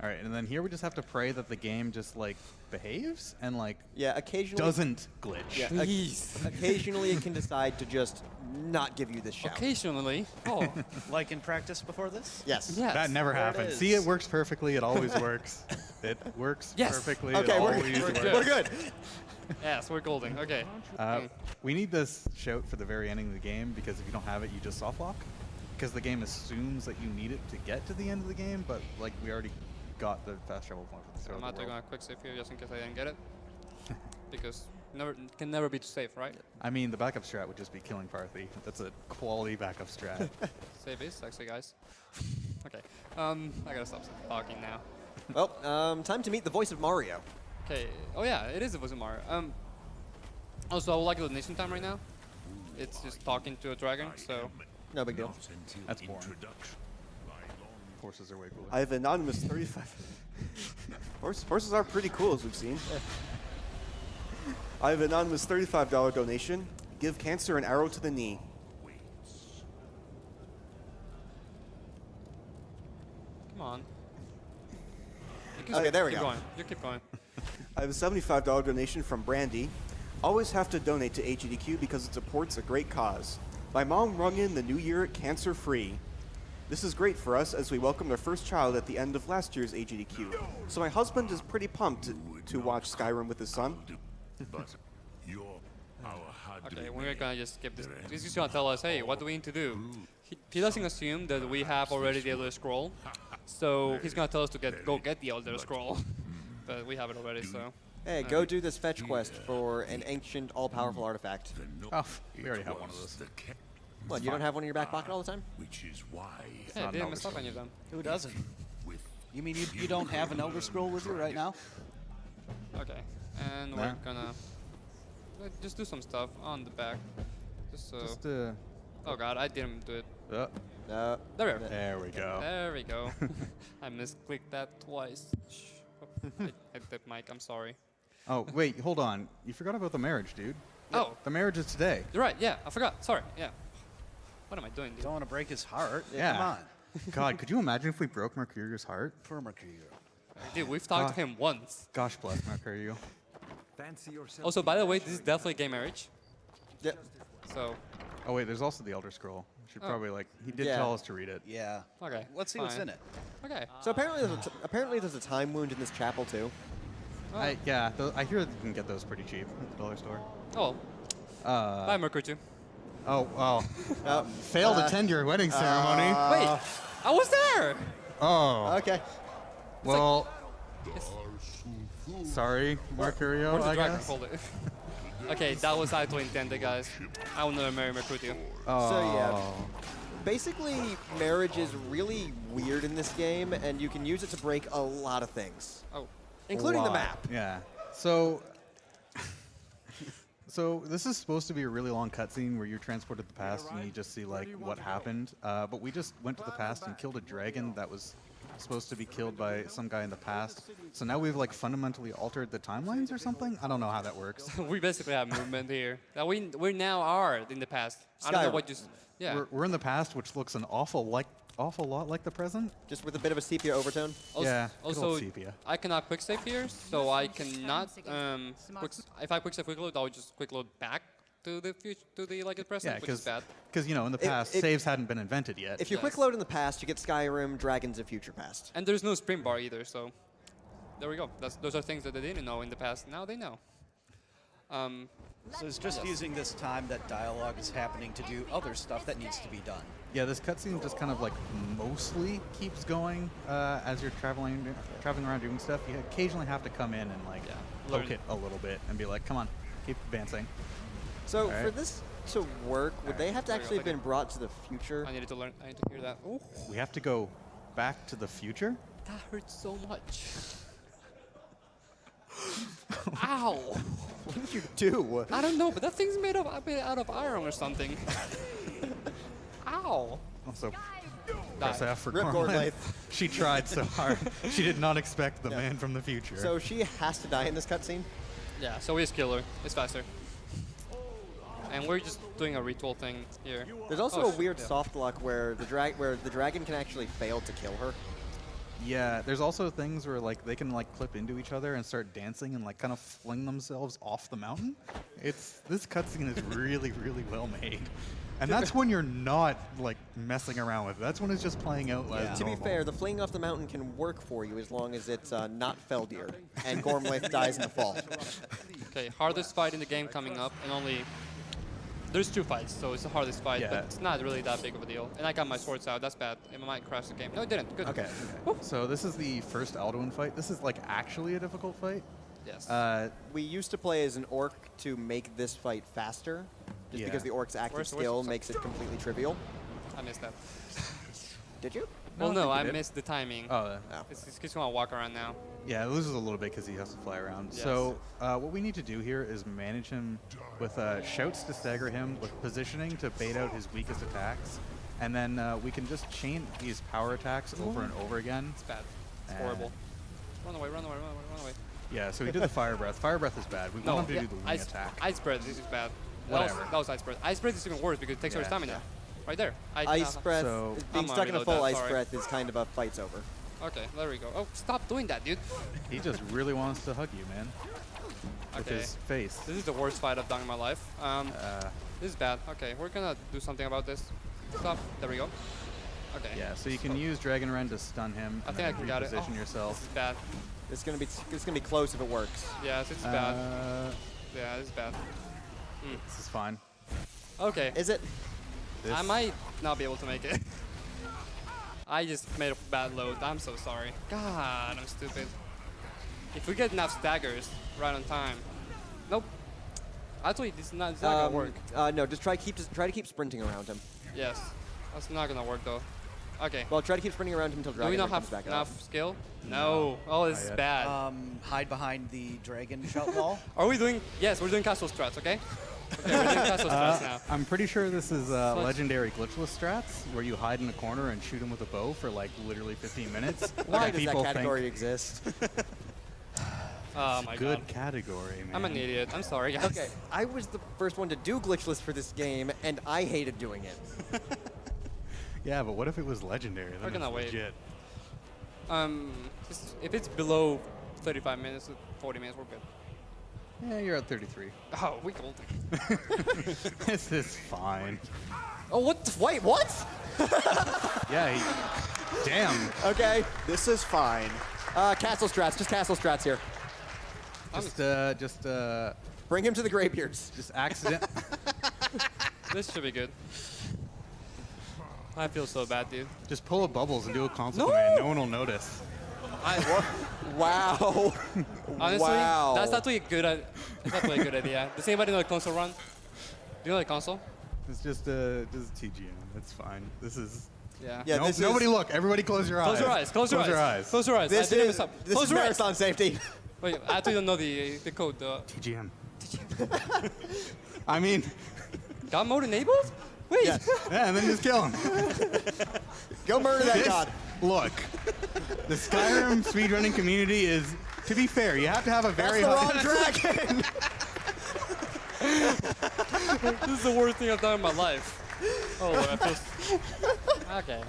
All right, and then here we just have to pray that the game just like behaves and like Yeah, occasionally. doesn't glitch. Yeah, Please. occasionally it can decide to just not give you this shout. Occasionally. Oh, Like in practice before this? Yes. yes. That never There it happens. is. See, it works perfectly. It always works. It works Yes. perfectly. Okay, it we're always good. works. We're good. Yes, we're golden. Okay. We need this shout for the very ending of the game because if you don't have it, you just soft lock. Because the game assumes that you need it to get to the end of the game, but like we already got the fast travel point for the So start I'm of not the doing world. a quick save here just in case I didn't get it. Because can never be too safe, right? I mean, the backup strat would just be killing Parthy. That's a quality backup strat. Save is sexy, guys. Okay. I gotta stop talking now. Well, time to meet the voice of Mario. Okay. Oh yeah, it is the voice of Mario. Also, I would like the nation time right now. It's just talking to a dragon, so No big deal. That's boring. Horses are way cooler. I have anonymous 35. Horses are pretty cool, as we've seen. I have an anonymous $35 donation. Give cancer an arrow to the knee. Come on. Okay, there we keep go. Going. You keep going. I have a $75 donation from Brandy. Always have to donate to AGDQ because it supports a great cause. My mom rung in the new year cancer-free. This is great for us as we welcomed our first child at the end of last year's AGDQ. So my husband is pretty pumped to watch Skyrim with his son. Okay, we're gonna just skip this. He's just gonna tell us, hey, what do we need to do? He doesn't assume that we have already the Elder Scroll, so he's gonna tell us to go get the Elder Scroll. But we have it already, so. Hey, go do this fetch quest for an ancient, all-powerful artifact. Oh, we already have one of those. What, you don't have one in your back pocket all the time? Hey, I didn't mess up on you then. Who doesn't? You mean you don't have an Elder Scroll with you right now? Okay, and we're gonna just do some stuff on the back. Just so. Oh god, I didn't do it. No. There we go. There we go. There we go. I misclicked that twice. Shh. I hit the mic, I'm sorry. Oh, wait, hold on. You forgot about the marriage, dude. Oh. The marriage is today. You're right, yeah, I forgot. Sorry, yeah. What am I doing, dude? Don't want to break his heart. Yeah. Come on. God, could you imagine if we broke Mercurio's heart? Poor Mercurio. Dude, we've talked to him once. Gosh bless Mercurio. Fancy yourself. Also, by the way, this is definitely gay marriage. Yeah. So, Oh, wait, there's also the Elder Scroll. Should probably, he did Yeah. tell us to read it. Yeah. okay. Let's see what's fine. in it. Okay. So apparently there's a time wound in this chapel, too. I hear that you can get those pretty cheap at the dollar store. Oh, bye, Mercury 2. Oh, failed to attend your wedding ceremony. Wait, I was there! Oh, Okay. well, It's, sorry, Mercurio, where's the I dragon? guess. Hold it. Okay, that was actually intended, guys. I will never marry Mercury 2. Oh. So yeah, basically marriage is really weird in this game, and you can use it to break a lot of things, Oh. including the Lot. map. Yeah. So, so this is supposed to be a really long cutscene where you're transported to the past and you just see like what happened. But we just went to the past and killed a dragon that was supposed to be killed by some guy in the past. So now we've like fundamentally altered the timelines or something. I don't know how that works. We basically have movement here. That we now are in the past. I don't know Skyrim. what just. Yeah. We're in the past, which looks an awful lot like the present. Just with a bit of a sepia overtone. Yeah, good old Also, sepia. I cannot quick save here, so I cannot. If I quick save quick load, I would just quick load back to the future, to the like the present, Yeah, which is bad. because you know in the past saves hadn't been invented yet. If you quick load in the past, you get Skyrim, Dragons of Future Past. And there's no sprint bar either, so there we go. Those are things that they didn't know in the past. Now they know. So it's just using this time that dialogue is happening to do other stuff that needs to be done. Yeah, this cutscene just kind of like mostly keeps going as you're traveling around doing stuff. You occasionally have to come in and like learn. poke it a little bit and be like, "Come on, keep advancing." So Alright. for this to work, would they have to There we go, actually have thank been brought to the future? I needed to learn. I need to hear that. Ooh, We have to go back to the future. that hurts so much. Ow! What did you do? I don't know, but that thing's made out of iron or something. Ow! Also, Die. press F for Rip Gormley. Gordon She tried so hard. She did not expect the man from the future. So she has to die in this cutscene? Yeah, so we just kill her. It's faster. And we're just doing a ritual thing here. There's also Oh, a weird yeah. soft lock where the dragon can actually fail to kill her. yeah, there's also things where like they can like clip into each other and start dancing and like kind of fling themselves off the mountain. This cutscene is really well made. And that's when you're not like messing around with it. That's when it's just playing out Yeah. as To be normal. fair, the fleeing off the mountain can work for you as long as it's not Feldir and Gormlaith dies in the fall. Okay, hardest fight in the game coming up, and only there's 2 fights, so it's the hardest fight, Yeah. but it's not really that big of a deal. And I got my swords out. That's bad. It might crash the game. No, it didn't. Good. Okay. So this is the first Alduin fight. This is like actually a difficult fight. Yes. We used to play as an orc to make this fight faster, just Yeah. because the orc's active Where's- skill where's- makes it completely trivial. I missed that. Did you? Well, no, I did. missed the timing. Oh, It's just gonna walk around now. yeah, it loses a little bit because he has to fly around. Yes. So what we need to do here is manage him with shouts to stagger him, with positioning to bait out his weakest attacks, and then we can just chain these power attacks over and over again. It's bad. It's Uh, horrible. Run away, run away, run away, run away. Yeah, so he did the fire breath. Fire breath is bad. We want him to do the wing attack. Ice breath is bad. Whatever. That was ice breath. Ice breath is even worse because it takes your Yeah, stamina. Right there. Ice breath, So- being I'm stuck in a reload full that, ice sorry. breath is kind of a fight's over. Okay, there we go. Oh, stop doing that, dude. He just really wants to hug you, man. With Okay. his face. This is the worst fight I've done in my life. This is bad. Okay, we're gonna do something about this. Stop. There we go. Okay. Yeah, so you can use Dragon Rend to stun him. I and think I then can get it. reposition Oh, yourself. This is bad. It's gonna be close if it works. Yes, it's bad. Yeah, this is bad. This is fine. Okay. Is it? This, I might not be able to make it. I just made a bad load. I'm so sorry. God, I'm stupid. If we get enough staggers right on time. Nope. Actually, this is not, it's not gonna work. No, just try to keep sprinting around him. Yes. That's not gonna work though. Okay. Well, try to keep sprinting around him until Do we Dragon not Rend comes have back up. enough skill? No. Oh, this Not is yet. bad. Hide behind the dragon shout wall. Are we doing? Yes, we're doing castle strats. Okay. Okay, we're doing castle strats now. I'm pretty sure this is legendary glitchless strats, where you hide in a corner and shoot him with a bow for like literally 15 minutes. Why And does that people category think exist? Oh my good god. category, man. I'm an idiot. I'm sorry, guys. Okay, I was the first one to do glitchless for this game, and I hated doing it. Yeah, but what if it was legendary? Then We're gonna it's wait. legit. If it's below 35 minutes, 40 minutes, we're good. Yeah, you're at 33. Oh, we golden. This is fine. Oh, what? Wait, what? Yeah, damn. Okay, This is fine. castle strats, just castle strats here. Just Bring him to the Greybeards. accident. This should be good. I feel so bad, dude. Just pull a bubbles and do a console No! command. No one will notice. Wow. Honestly, Wow. that's not really a good. That's not really a good idea. Does anybody know the console run? Do you know the console? It's just TGM. It's fine. This is. Yeah. Yeah, Nope, this nobody is, look. Everybody close your Close eyes. your eyes. Close your eyes. Close your eyes. Close your eyes. This I didn't is, mess up. this Close is your eyes. marathon safety. Wait, I actually don't know the code. TGM. I mean, God mode enabled? Wait. Yes. yeah, and then just kill him. Go murder that god. Look, the Skyrim speedrunning community is, to be fair, you have to have a That's very the high. wrong dragon. This is the worst thing I've done in my life. Oh, I feel. Okay.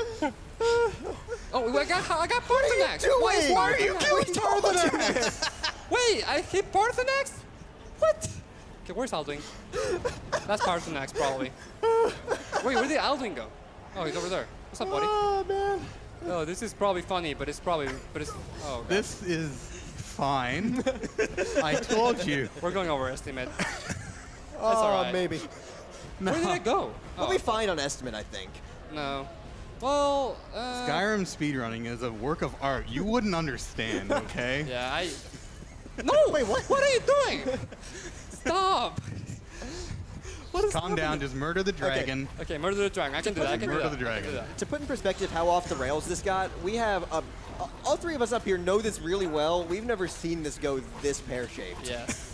Oh, I got Parthenax. Why are you killing Parthenax? Wait, I hit Parthenax? What? Okay, where's Alduin? That's Parthenax, probably. Wait, where did Alduin go? Oh, he's over there. What's up, buddy? Oh, man. Oh, this is probably funny, but it's. Oh, God. This is fine. I told you. We're going over estimate. Oh, all right. maybe. Where did it go? We'll Oh, be fine on estimate, I think. no. Well, Skyrim speedrunning is a work of art. You wouldn't understand, okay? yeah, No! Wait, what? What are you doing? Stop! Calm down. Just murder the dragon. Okay, murder the dragon. I can do that. I can do Murder that. the I can do dragon. that. To put in perspective how off the rails this got, we have all three of us up here know this really well. We've never seen this go this pear-shaped. Yes.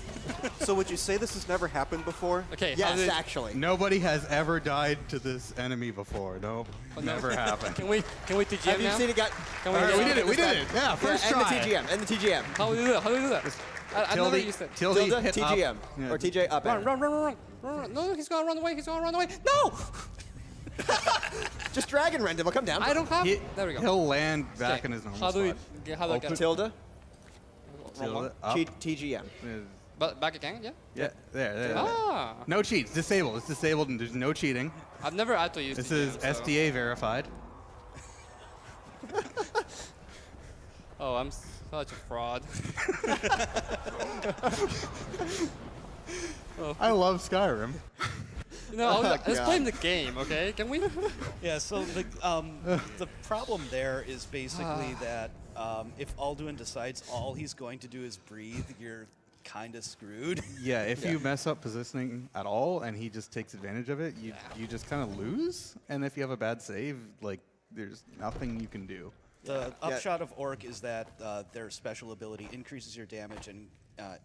So would you say this has never happened before? Okay. how Yes, did- actually. Nobody has ever died to this enemy before. Nope. Oh, no. Never happened. Can we TGM Have you now? seen it got? Can we, All right, do we that? did it. We did it. Yeah, Yeah, first and try. the TGM. And the TGM. How do we do that? How do we do that? I've never used it. Tilde, Tilde, hit TGM. up. Yeah. Or TJ up Run, arrow. run, run, run, run, run, run. No, he's gonna run away. He's gonna run away. No! Just Dragon Rend him. I'll come down. I don't have. He, There we go. He'll land back Okay, in his normal How do we? spot. How do I get it? Tilde. Wrong Tilde, one. up. TGM. But back again? Yeah. Yeah, there. Ah. No cheats. Disabled. It's disabled, and there's no cheating. I've never actually used This TGM, is so- SDA verified. Oh, I'm such a fraud. I love Skyrim. You know, let's God. play the game, okay? Can we? Yeah, so the problem there is basically that if Alduin decides all he's going to do is breathe, you're kind of screwed. Yeah, if you mess up positioning at all and he just takes advantage of it, you just kind of lose. And if you have a bad save, like there's nothing you can do. The upshot of Orc is that their special ability increases your damage and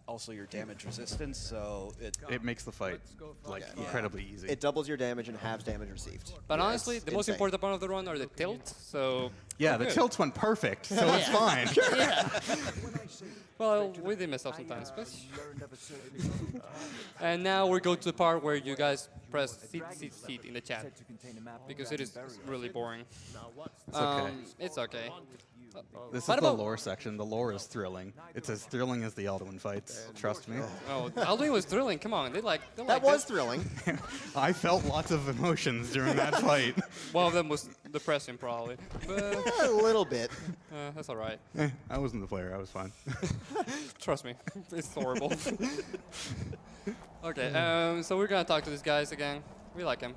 also your damage resistance, so It makes the fight like incredibly easy. It doubles your damage and halves damage received. But Yeah, honestly, it's the most insane. important part of the run are the tilts. So yeah, we're the good. tilts went perfect, so it's fine. Well, we did mess up sometimes, but. And now we go to the part where you guys press seat in the chat because it is really boring. It's okay. It's okay. This is What the about- lore section. The lore is thrilling. It's as thrilling as the Alduin fights. Trust me. Oh, Alduin was thrilling. Come on, they like That was it. thrilling. I felt lots of emotions during that fight. One of them was depressing, probably. But A little bit. that's all right. I wasn't the player. I was fine. Trust me, it's horrible. Okay, so we're gonna talk to these guys again. We like him.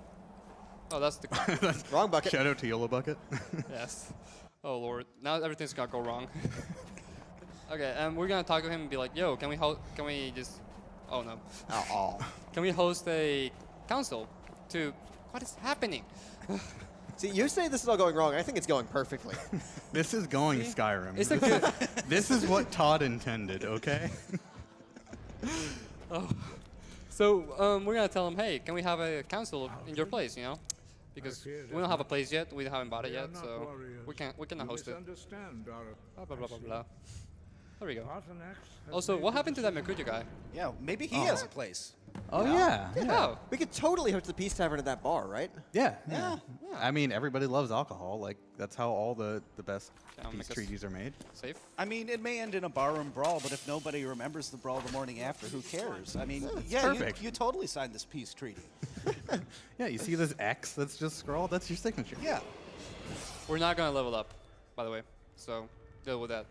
Oh, that's the Wrong bucket. Shout out to Yolo Bucket. yes. Oh lord, now everything's gonna go wrong. Okay, we're gonna talk to him and be like, yo, can we just? Oh no. Oh. Can we host a council to? What is happening? See, you say this is all going wrong. I think it's going perfectly. This is going Skyrim. It's a good. This is what Todd intended, okay? So we're gonna tell him, hey, can we have a council in your place? You know, because we don't have a place yet. We haven't bought it We are yet, not so warriors. we cannot host it. Misunderstand our Blah blah blah blah blah. There we go. Pasternak has Also, made what the happened to that Mercurio guy? yeah, maybe he has a place. Oh yeah. Oh, We could totally host the Peace Tavern at that bar, right? Yeah. I mean, everybody loves alcohol. Like that's how all the best Yeah, peace make us- treaties are made. safe. I mean, it may end in a barroom brawl, but if nobody remembers the brawl the morning after, who cares? I mean, yeah, perfect. you totally signed this peace treaty. Yeah, you see this X that's just scrawled? That's your signature. Yeah. We're not gonna level up, by the way. So deal with that.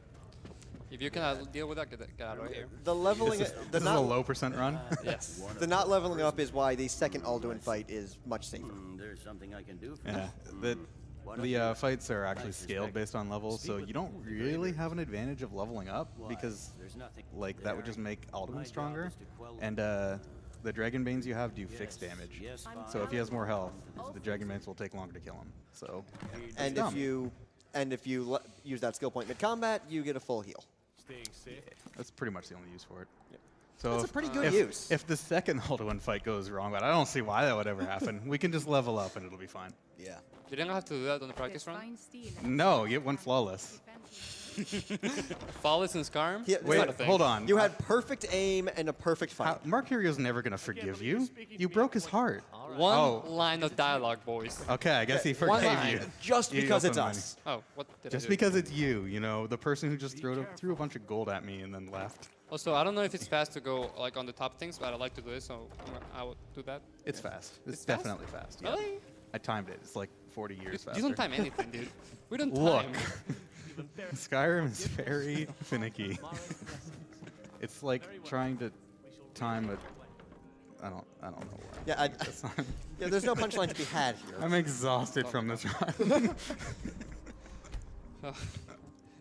If you cannot deal with that, get out of here. The leveling, This the is a not, low percent run. Yes. the not leveling up is why the second Alduin fight is much safer. There's something I can do for Yeah. The fights are actually scaled based on levels, so you don't really have an advantage of leveling up because There's nothing. like that would just make Alduin stronger, and the Dragonbanes you have do fixed damage. Yes, So if he has more health, the Dragonbanes will take longer to kill him. So And dumb. if you use that skill point mid combat, you get a full heal. that's pretty much the only use for it. So That's a if- pretty good if, use. If the second Alduin fight goes wrong, but I don't see why that would ever happen. We can just level up and it'll be fine. Yeah. You didn't have to do that on the practice run. No, you went flawless. Flawless in Skyrim? Yeah, It's Wait, not a thing. hold on. You had perfect aim and a perfect fight. Mercurio's never gonna forgive you. You broke his heart. One Oh. line of dialogue, boys. Okay, I guess he One forgave line. you. Just You because owe it's some money. us. Oh, what did I Just do? because it's you know, the person who just threw a bunch of gold at me and then left. Also, I don't know if it's fast to go like on the top things, but I like to do it, so I would do that. It's fast. It's, It's fast? definitely fast. Yeah. Really? I timed it. It's like 40 years faster. You don't time anything, dude. We don't Look, time. Skyrim is very finicky. It's like trying to time a. I don't know where. Yeah, That's not- yeah, there's no punchline to be had here. I'm exhausted from this run.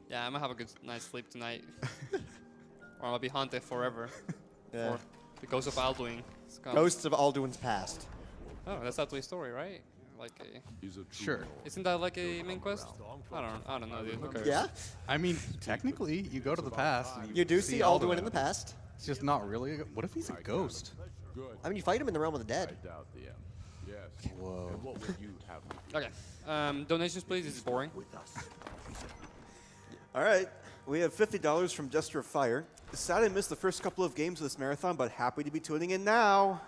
Yeah, I'm gonna have a good night's sleep tonight. Or I'm gonna be haunted forever. Yeah. For the ghost of Alduin. It's gone. Ghosts of Alduin's past. Oh, that's Alduin's story, right? Like a. Sure. Isn't that like a main quest? I don't know, dude. Who cares? Yeah, I mean, technically, you go to the past. And you do see Alduin in the past. It's just not really. What if he's a ghost? I mean, you fight him in the realm of the dead. Whoa. Okay. Donations, please. This is boring. All right, we have $50 from Jester of Fire. Sad I missed the first couple of games of this marathon, but happy to be tuning in now.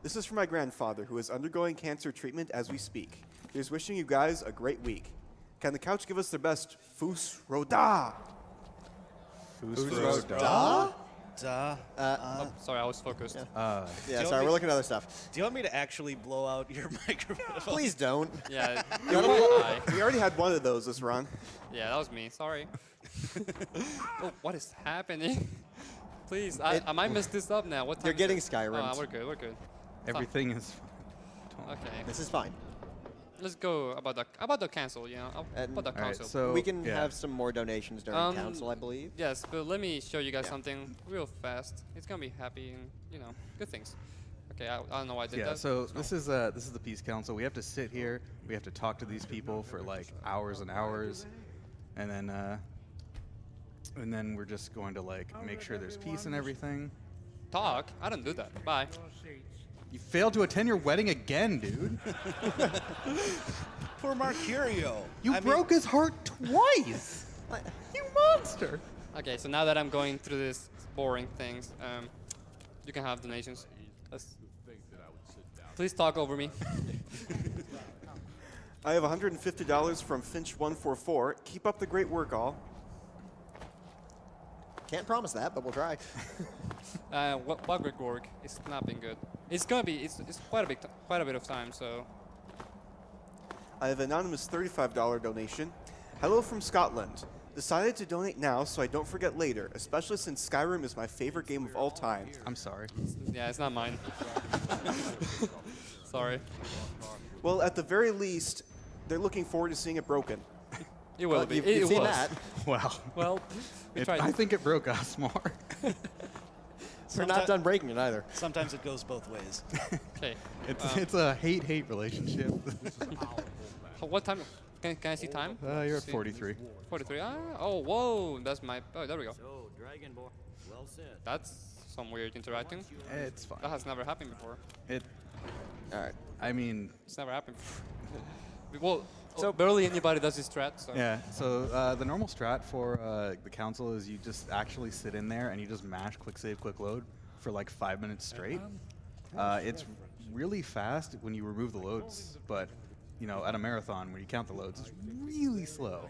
This is for my grandfather, who is undergoing cancer treatment as we speak. He's wishing you guys a great week. Can the couch give us their best Fus Roda? Duh. Oh, sorry, I was focused. Yeah, sorry, we're looking at other stuff. Do you want me to actually blow out your microphone? Please don't. Yeah. We Hi. already had one of those this run. Yeah, that was me. Sorry. Oh, what is happening? Please, I might mess this up now. What time? You're is getting it? Skyrim'd. Oh, we're good. We're good. Everything is. Okay. This is fine. Let's go about the cancel. You know, about the All right, council. so We can yeah. have some more donations during council, I believe. Yes, but let me show you guys Yeah. something real fast. It's gonna be happy and good things. Okay, I don't know why I did Yeah, that. so this is the Peace Council. We have to sit here. We have to talk to these people for like hours and hours, and then And then we're just going to like make sure there's peace and everything. Talk? I don't do that. Bye. You failed to attend your wedding again, dude. Poor Mercurio. You broke his heart twice. You monster. Okay, so now that I'm going through this boring things, you can have donations. Please talk over me. I have $150 from Finch144. Keep up the great work, all. Can't promise that, but we'll try. What great work? It's not been good. It's gonna be. It's quite a bit of time. So I have an anonymous $35 donation. Hello from Scotland. Decided to donate now so I don't forget later, especially since Skyrim is my favorite game of all time. I'm sorry. yeah, it's not mine. Sorry. Well, at the very least, they're looking forward to seeing it broken. It will be. You've It seen was. that. Well, Well, we tried. I think it broke us more. We're not done breaking it either. Sometimes it goes both ways. Okay. It's a hate-hate relationship. What time? Can I see time? You're at See. 43. 43. Oh, whoa. That's my. Oh, there we go. So, Dragon Boy, well said. That's some weird interacting. It's fine. That has never happened before. All right. I mean, It's never happened before. Well, So- barely anybody does this strat. So. yeah. So the normal strat for the council is you just actually sit in there and you just mash quick save, quick load for like 5 minutes straight. It's really fast when you remove the loads, but you know, at a marathon where you count the loads, it's really slow.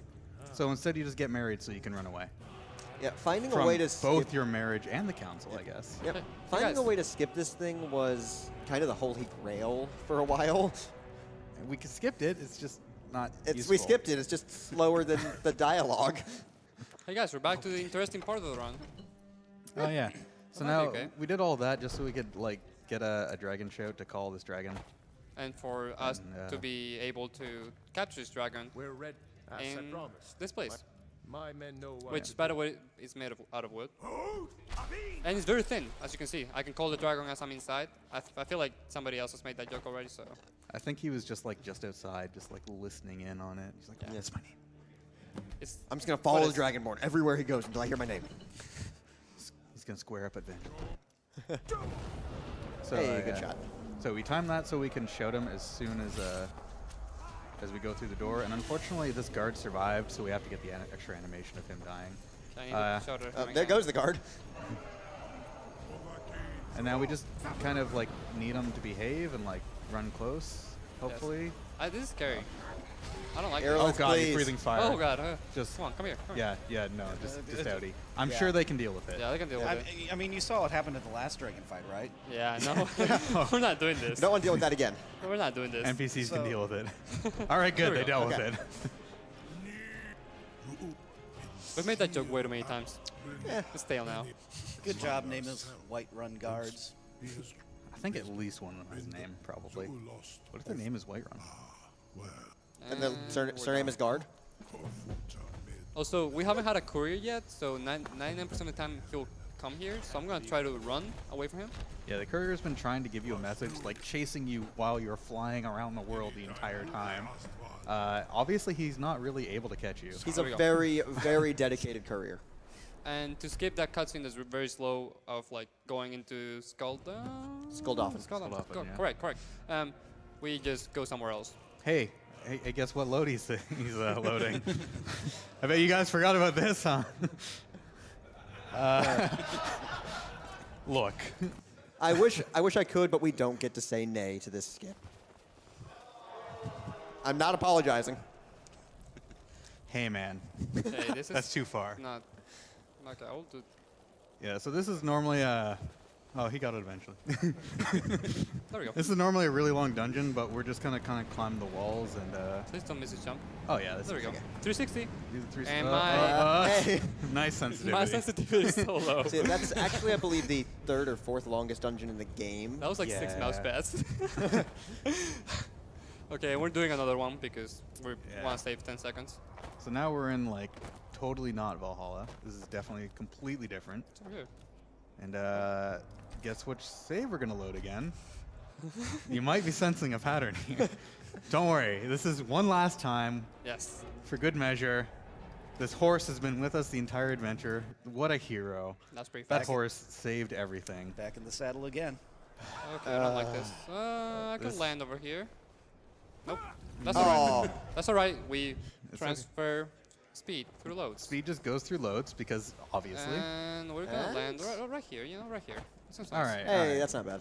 So instead, you just get married so you can run away. Yeah, finding From a way to both skip, your marriage and the council, I guess. Yep. Hey, Finding guys. a way to skip this thing was kind of the holy grail for a while. And we skipped it. It's just not. We useful. skipped it. It's just slower than the dialogue. Hey guys, we're back to the interesting part of the run. Oh yeah. So That might now be okay. we did all that just so we could like get a dragon shout to call this dragon. And for us And, to be able to capture this dragon We're red, as I in promised. this place, My men know what which, by the way, is made out of wood. And it's very thin, as you can see. I can call the dragon as I'm inside. I feel like somebody else has made that joke already, so. I think he was just outside, just like listening in on it. He's like, Yeah. "That's my name." It's I'm just gonna What follow is- the Dragonborn everywhere he goes until I hear my name. He's gonna square up at Venge. So Hey, good shot. So we time that so we can shout him as soon as we go through the door. And unfortunately, this guard survived, so we have to get the extra animation of him dying. I need Uh, to shout at Oh, him there again. goes the guard. And now we just kind of like need him to behave and like run close, hopefully. This is scary. I don't like Arrow- it. Oh Let's god, please. he's breathing fire. Oh god. Just Come on, come here. Come here. yeah, no, just outie. I'm Yeah. sure they can deal with it. Yeah, they can deal with I, it. I mean, you saw what happened at the last dragon fight, right? Yeah, no. We're not doing this. Don't want to deal with that again. We're not doing this. NPCs can So- deal with it. All right, good. There we They go. dealt Okay. with it. We've made that joke way too many times. It's stale now. Good job naming those White Run guards. I think at least one of them has a name, probably. What if their name is Whiterun? And the surname is guard. Also, we haven't had a courier yet, so 99% of the time he'll come here. So I'm gonna try to run away from him. Yeah, the courier's been trying to give you a message, like chasing you while you're flying around the world the entire time. Obviously, he's not really able to catch you. He's There we a go. very, very dedicated courier. And to skip that cutscene that's very slow of like going into Skulldolphin. Skulldolphin. Yeah. Correct. We just go somewhere else. Hey, guess what load he's loading? I bet you guys forgot about this, huh? Look. I wish I could, but we don't get to say nay to this skip. I'm not apologizing. Hey, man. Hey, this That's is too far. not. Okay, I'll do. Yeah, so this is normally oh, he got it eventually. There we go. This is normally a really long dungeon, but we're just gonna kind of climb the walls and. Please don't miss a jump. Oh yeah, this There we is go. 360. These are three. And Hey. Nice sensitivity. My sensitivity is so low. See, that's actually, I believe, the third or fourth longest dungeon in the game. That was like 6 Yeah. mouse pads. Okay, we're doing another one because we Yeah. want to save 10 seconds. So now we're in like totally not Valhalla. This is definitely completely different. It's over here. And guess which save we're gonna load again? You might be sensing a pattern here. Don't worry, this is one last time Yes. for good measure. This horse has been with us the entire adventure. What a hero. That's pretty That fast. horse saved everything. Back in the saddle again. Okay, I don't like this. I can this- land over here. Nope. That's Oh. alright. That's alright. We It's transfer speed through loads. Speed just goes through loads because obviously. And we're gonna And- land right here, you know, right here. That seems All nice. right. Hey, that's not bad.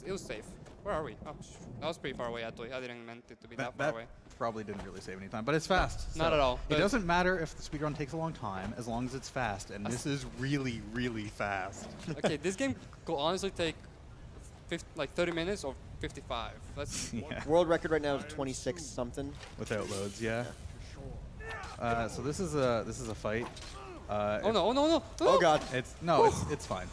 It was safe. Where are we? Oh, that was pretty far away, actually. I didn't meant it to be that far That away. probably didn't really save any time, but it's fast. Not so at all, It but- doesn't matter if the speedrun takes a long time as long as it's fast, and this is really, really fast. Okay, this game could honestly take 30 minutes or 55. That's Yeah. World record right now is 26 something. Without loads, yeah. So this is a fight. oh no, oh no, no! Oh god. It's fine.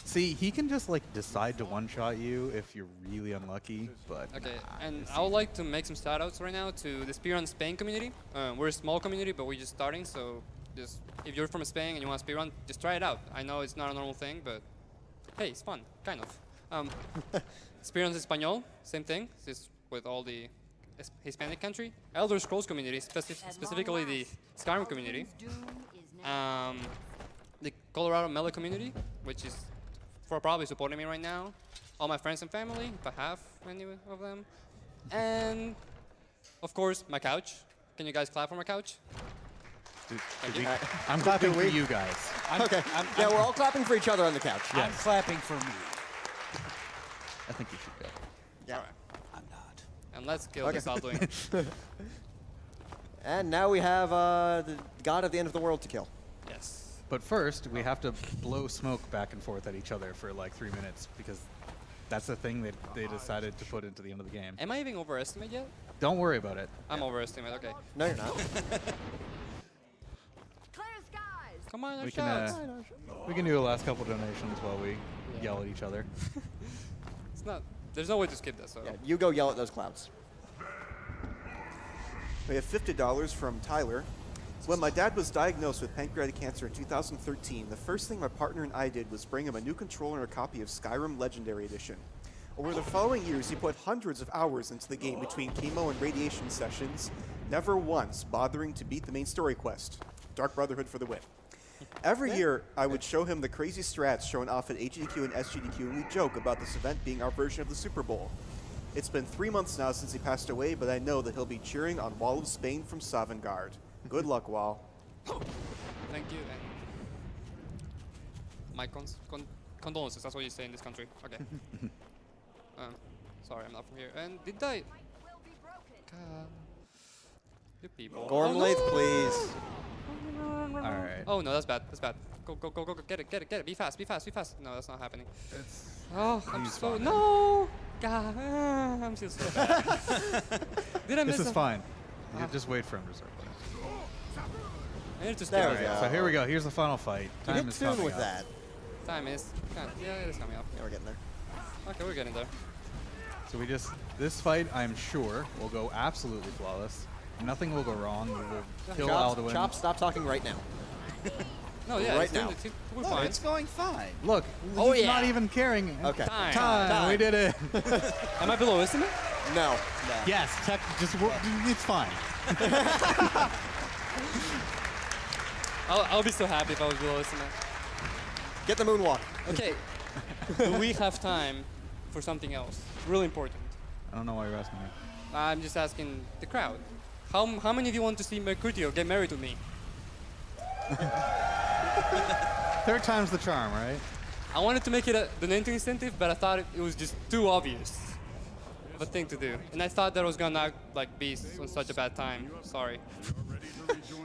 See, he can just like decide to one-shot you if you're really unlucky, but Okay, and I would like to make some shout-outs right now to the Speedrun Spain community. We're a small community, but we're just starting, so just if you're from Spain and you want to speedrun, just try it out. I know it's not a normal thing, but hey, it's fun, kind of. Speedrun Español, same thing, just with all the Hispanic country. Elder Scrolls community, specifically the Skyrim community. The Colorado Melee community, which is probably supporting me right now. All my friends and family, if I have any of them. And, of course, my couch. Can you guys clap for my couch? I'm clapping for you guys. Okay. Yeah, we're all clapping for each other on the couch. I'm clapping for me. I think you should go. Yeah. All right. I'm not. And let's kill Okay. this Alduin. And now we have the god of the end of the world to kill. Yes. But first, we have to blow smoke back and forth at each other for like 3 minutes because that's the thing that they decided to put into the end of the game. Am I even overestimated yet? Don't worry about it. I'm overestimated, okay. No, you're not. Clear skies. Come on, We shots. we can do the last couple donations while we yell at each other. It's not, there's no way to skip this, so. Yeah, you go yell at those clouds. We have $50 from Tyler. When my dad was diagnosed with pancreatic cancer in 2013, the first thing my partner and I did was bring him a new controller and a copy of Skyrim Legendary Edition. Over the following years, he put hundreds of hours into the game between chemo and radiation sessions, never once bothering to beat the main story quest, Dark Brotherhood for the win. Every year, I would show him the crazy strats shown off at AGDQ and SGDQ, and we'd joke about this event being our version of the Super Bowl. It's been 3 months now since he passed away, but I know that he'll be cheering on Wall of Spain from Sovngarde. Good luck, Wall. Thank you. And my condolences, that's what you say in this country. Okay. Sorry, I'm not from here. And did I? You people. Gormlaith, Oh, no! please. All right. Oh no, that's bad. That's bad. Go, go, go, go, go. Get it, get it, get it. Be fast, be fast, be fast. No, that's not happening. Oh, I'm He's so fine. no. God, I'm still so bad. Did I miss This is some- fine. You just wait for him to start playing. I need to There start. we go. So here we go. Here's the final fight. You Time get is tuned coming with up. that. Time is. Yeah, it is coming up. Yeah, we're getting there. Okay, we're getting there. So this fight, I'm sure, will go absolutely flawless. Nothing will go wrong. We will kill Alduin. Chop, stop talking right now. No, yeah, Right it's doing now. we're No, fine. it's going fine. Look, Oh, he's yeah. not even caring. Okay. Time. Time. We did it. Am I below estimate? No. Yes, it's fine. I'll be so happy if I was below estimate. Get the moonwalk. Okay. Do we have time for something else? Really important. I don't know why you're asking me. I'm just asking the crowd. How many of you want to see Mercutio get married to me? Third time's the charm, right? I wanted to make it a donating incentive, but I thought it was just too obvious of a thing to do. And I thought that was gonna not be on such a bad time. Sorry.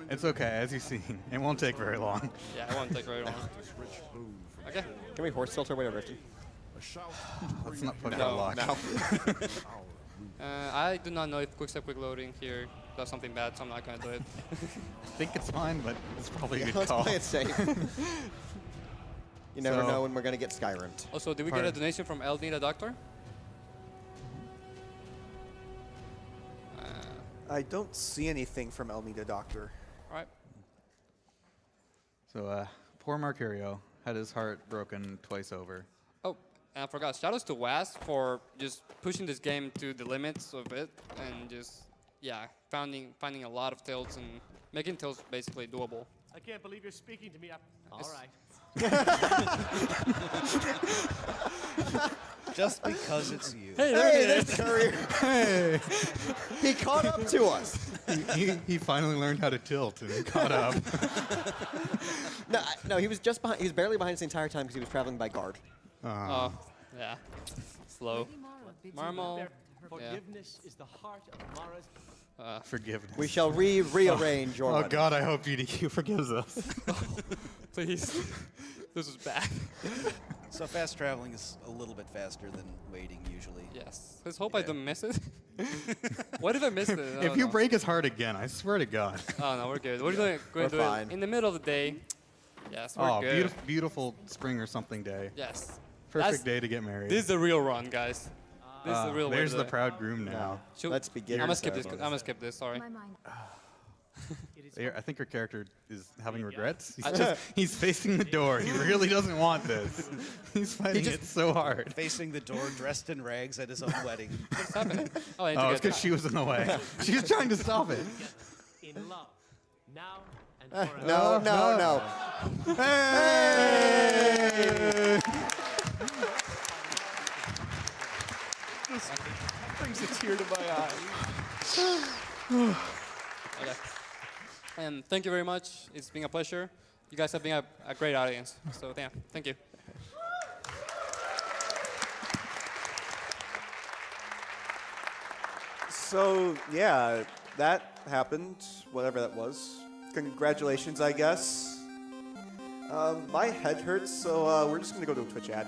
It's okay, as you've seen. It won't take very long. Yeah, it won't take very long. Okay. Can we horse tilt our way to Riften? Let's not put No, that lock. No. I do not know if quick loading here does something bad, so I'm not gonna do it. I think it's fine, but it's probably a good Let's call. play it safe. You never So- know when we're going to get Skyrimmed. Also, did we get a donation from El Need a Doctor? I don't see anything from Elmida Doctor. All right. So, poor Marcurio had his heart broken twice over. Oh, and I forgot. Shout outs to Was for just pushing this game to the limits of it and just yeah, finding a lot of tilts and making tilts basically doable. I can't believe you're speaking to me. All It's- right. Just because it's you. Hey, there Hey, it there's is. Courier. Hey! He caught up to us. he finally learned how to tilt and he caught up. No, he was just behind. He was barely behind us the entire time because he was traveling by guard. Oh, yeah. Slow. Marmal. Their Yeah. forgiveness is the heart of Mara's. Forgiveness. We shall rearrange your. Oh wedding. God, I hope UDQ forgives us. Please. This is bad. So fast traveling is a little bit faster than waiting usually. Yes. Let's hope I don't miss it. What if I missed it? I If don't you know. break his heart again, I swear to God. Oh no, we're good. We're going We're to do fine. it in the middle of the day. Yes, we're Oh, good. beautiful, beautiful spring or something day. Yes. Perfect day to get married. This is the real run, guys. This is the real way There's to the do it. proud groom now. Should- Let's begin. I'm the gonna skip this. I'm ceremony. gonna skip this. Sorry. My mind. I think your character is having regrets. I He's facing the door. He really doesn't want this. He's fighting it so hard. Facing the door, dressed in rags at his own wedding. What's happening? Oh, I need Oh, to it's get because she was in the way. She was trying to stop it. In love. Now and forever. No, no, no. Hey! Brings a tear to my eye. Okay. And thank you very much. It's been a pleasure. You guys have been a great audience. So yeah, thank you. So, yeah, that happened, whatever that was. Congratulations, I guess. My head hurts, so we're just going to go to a Twitch ad.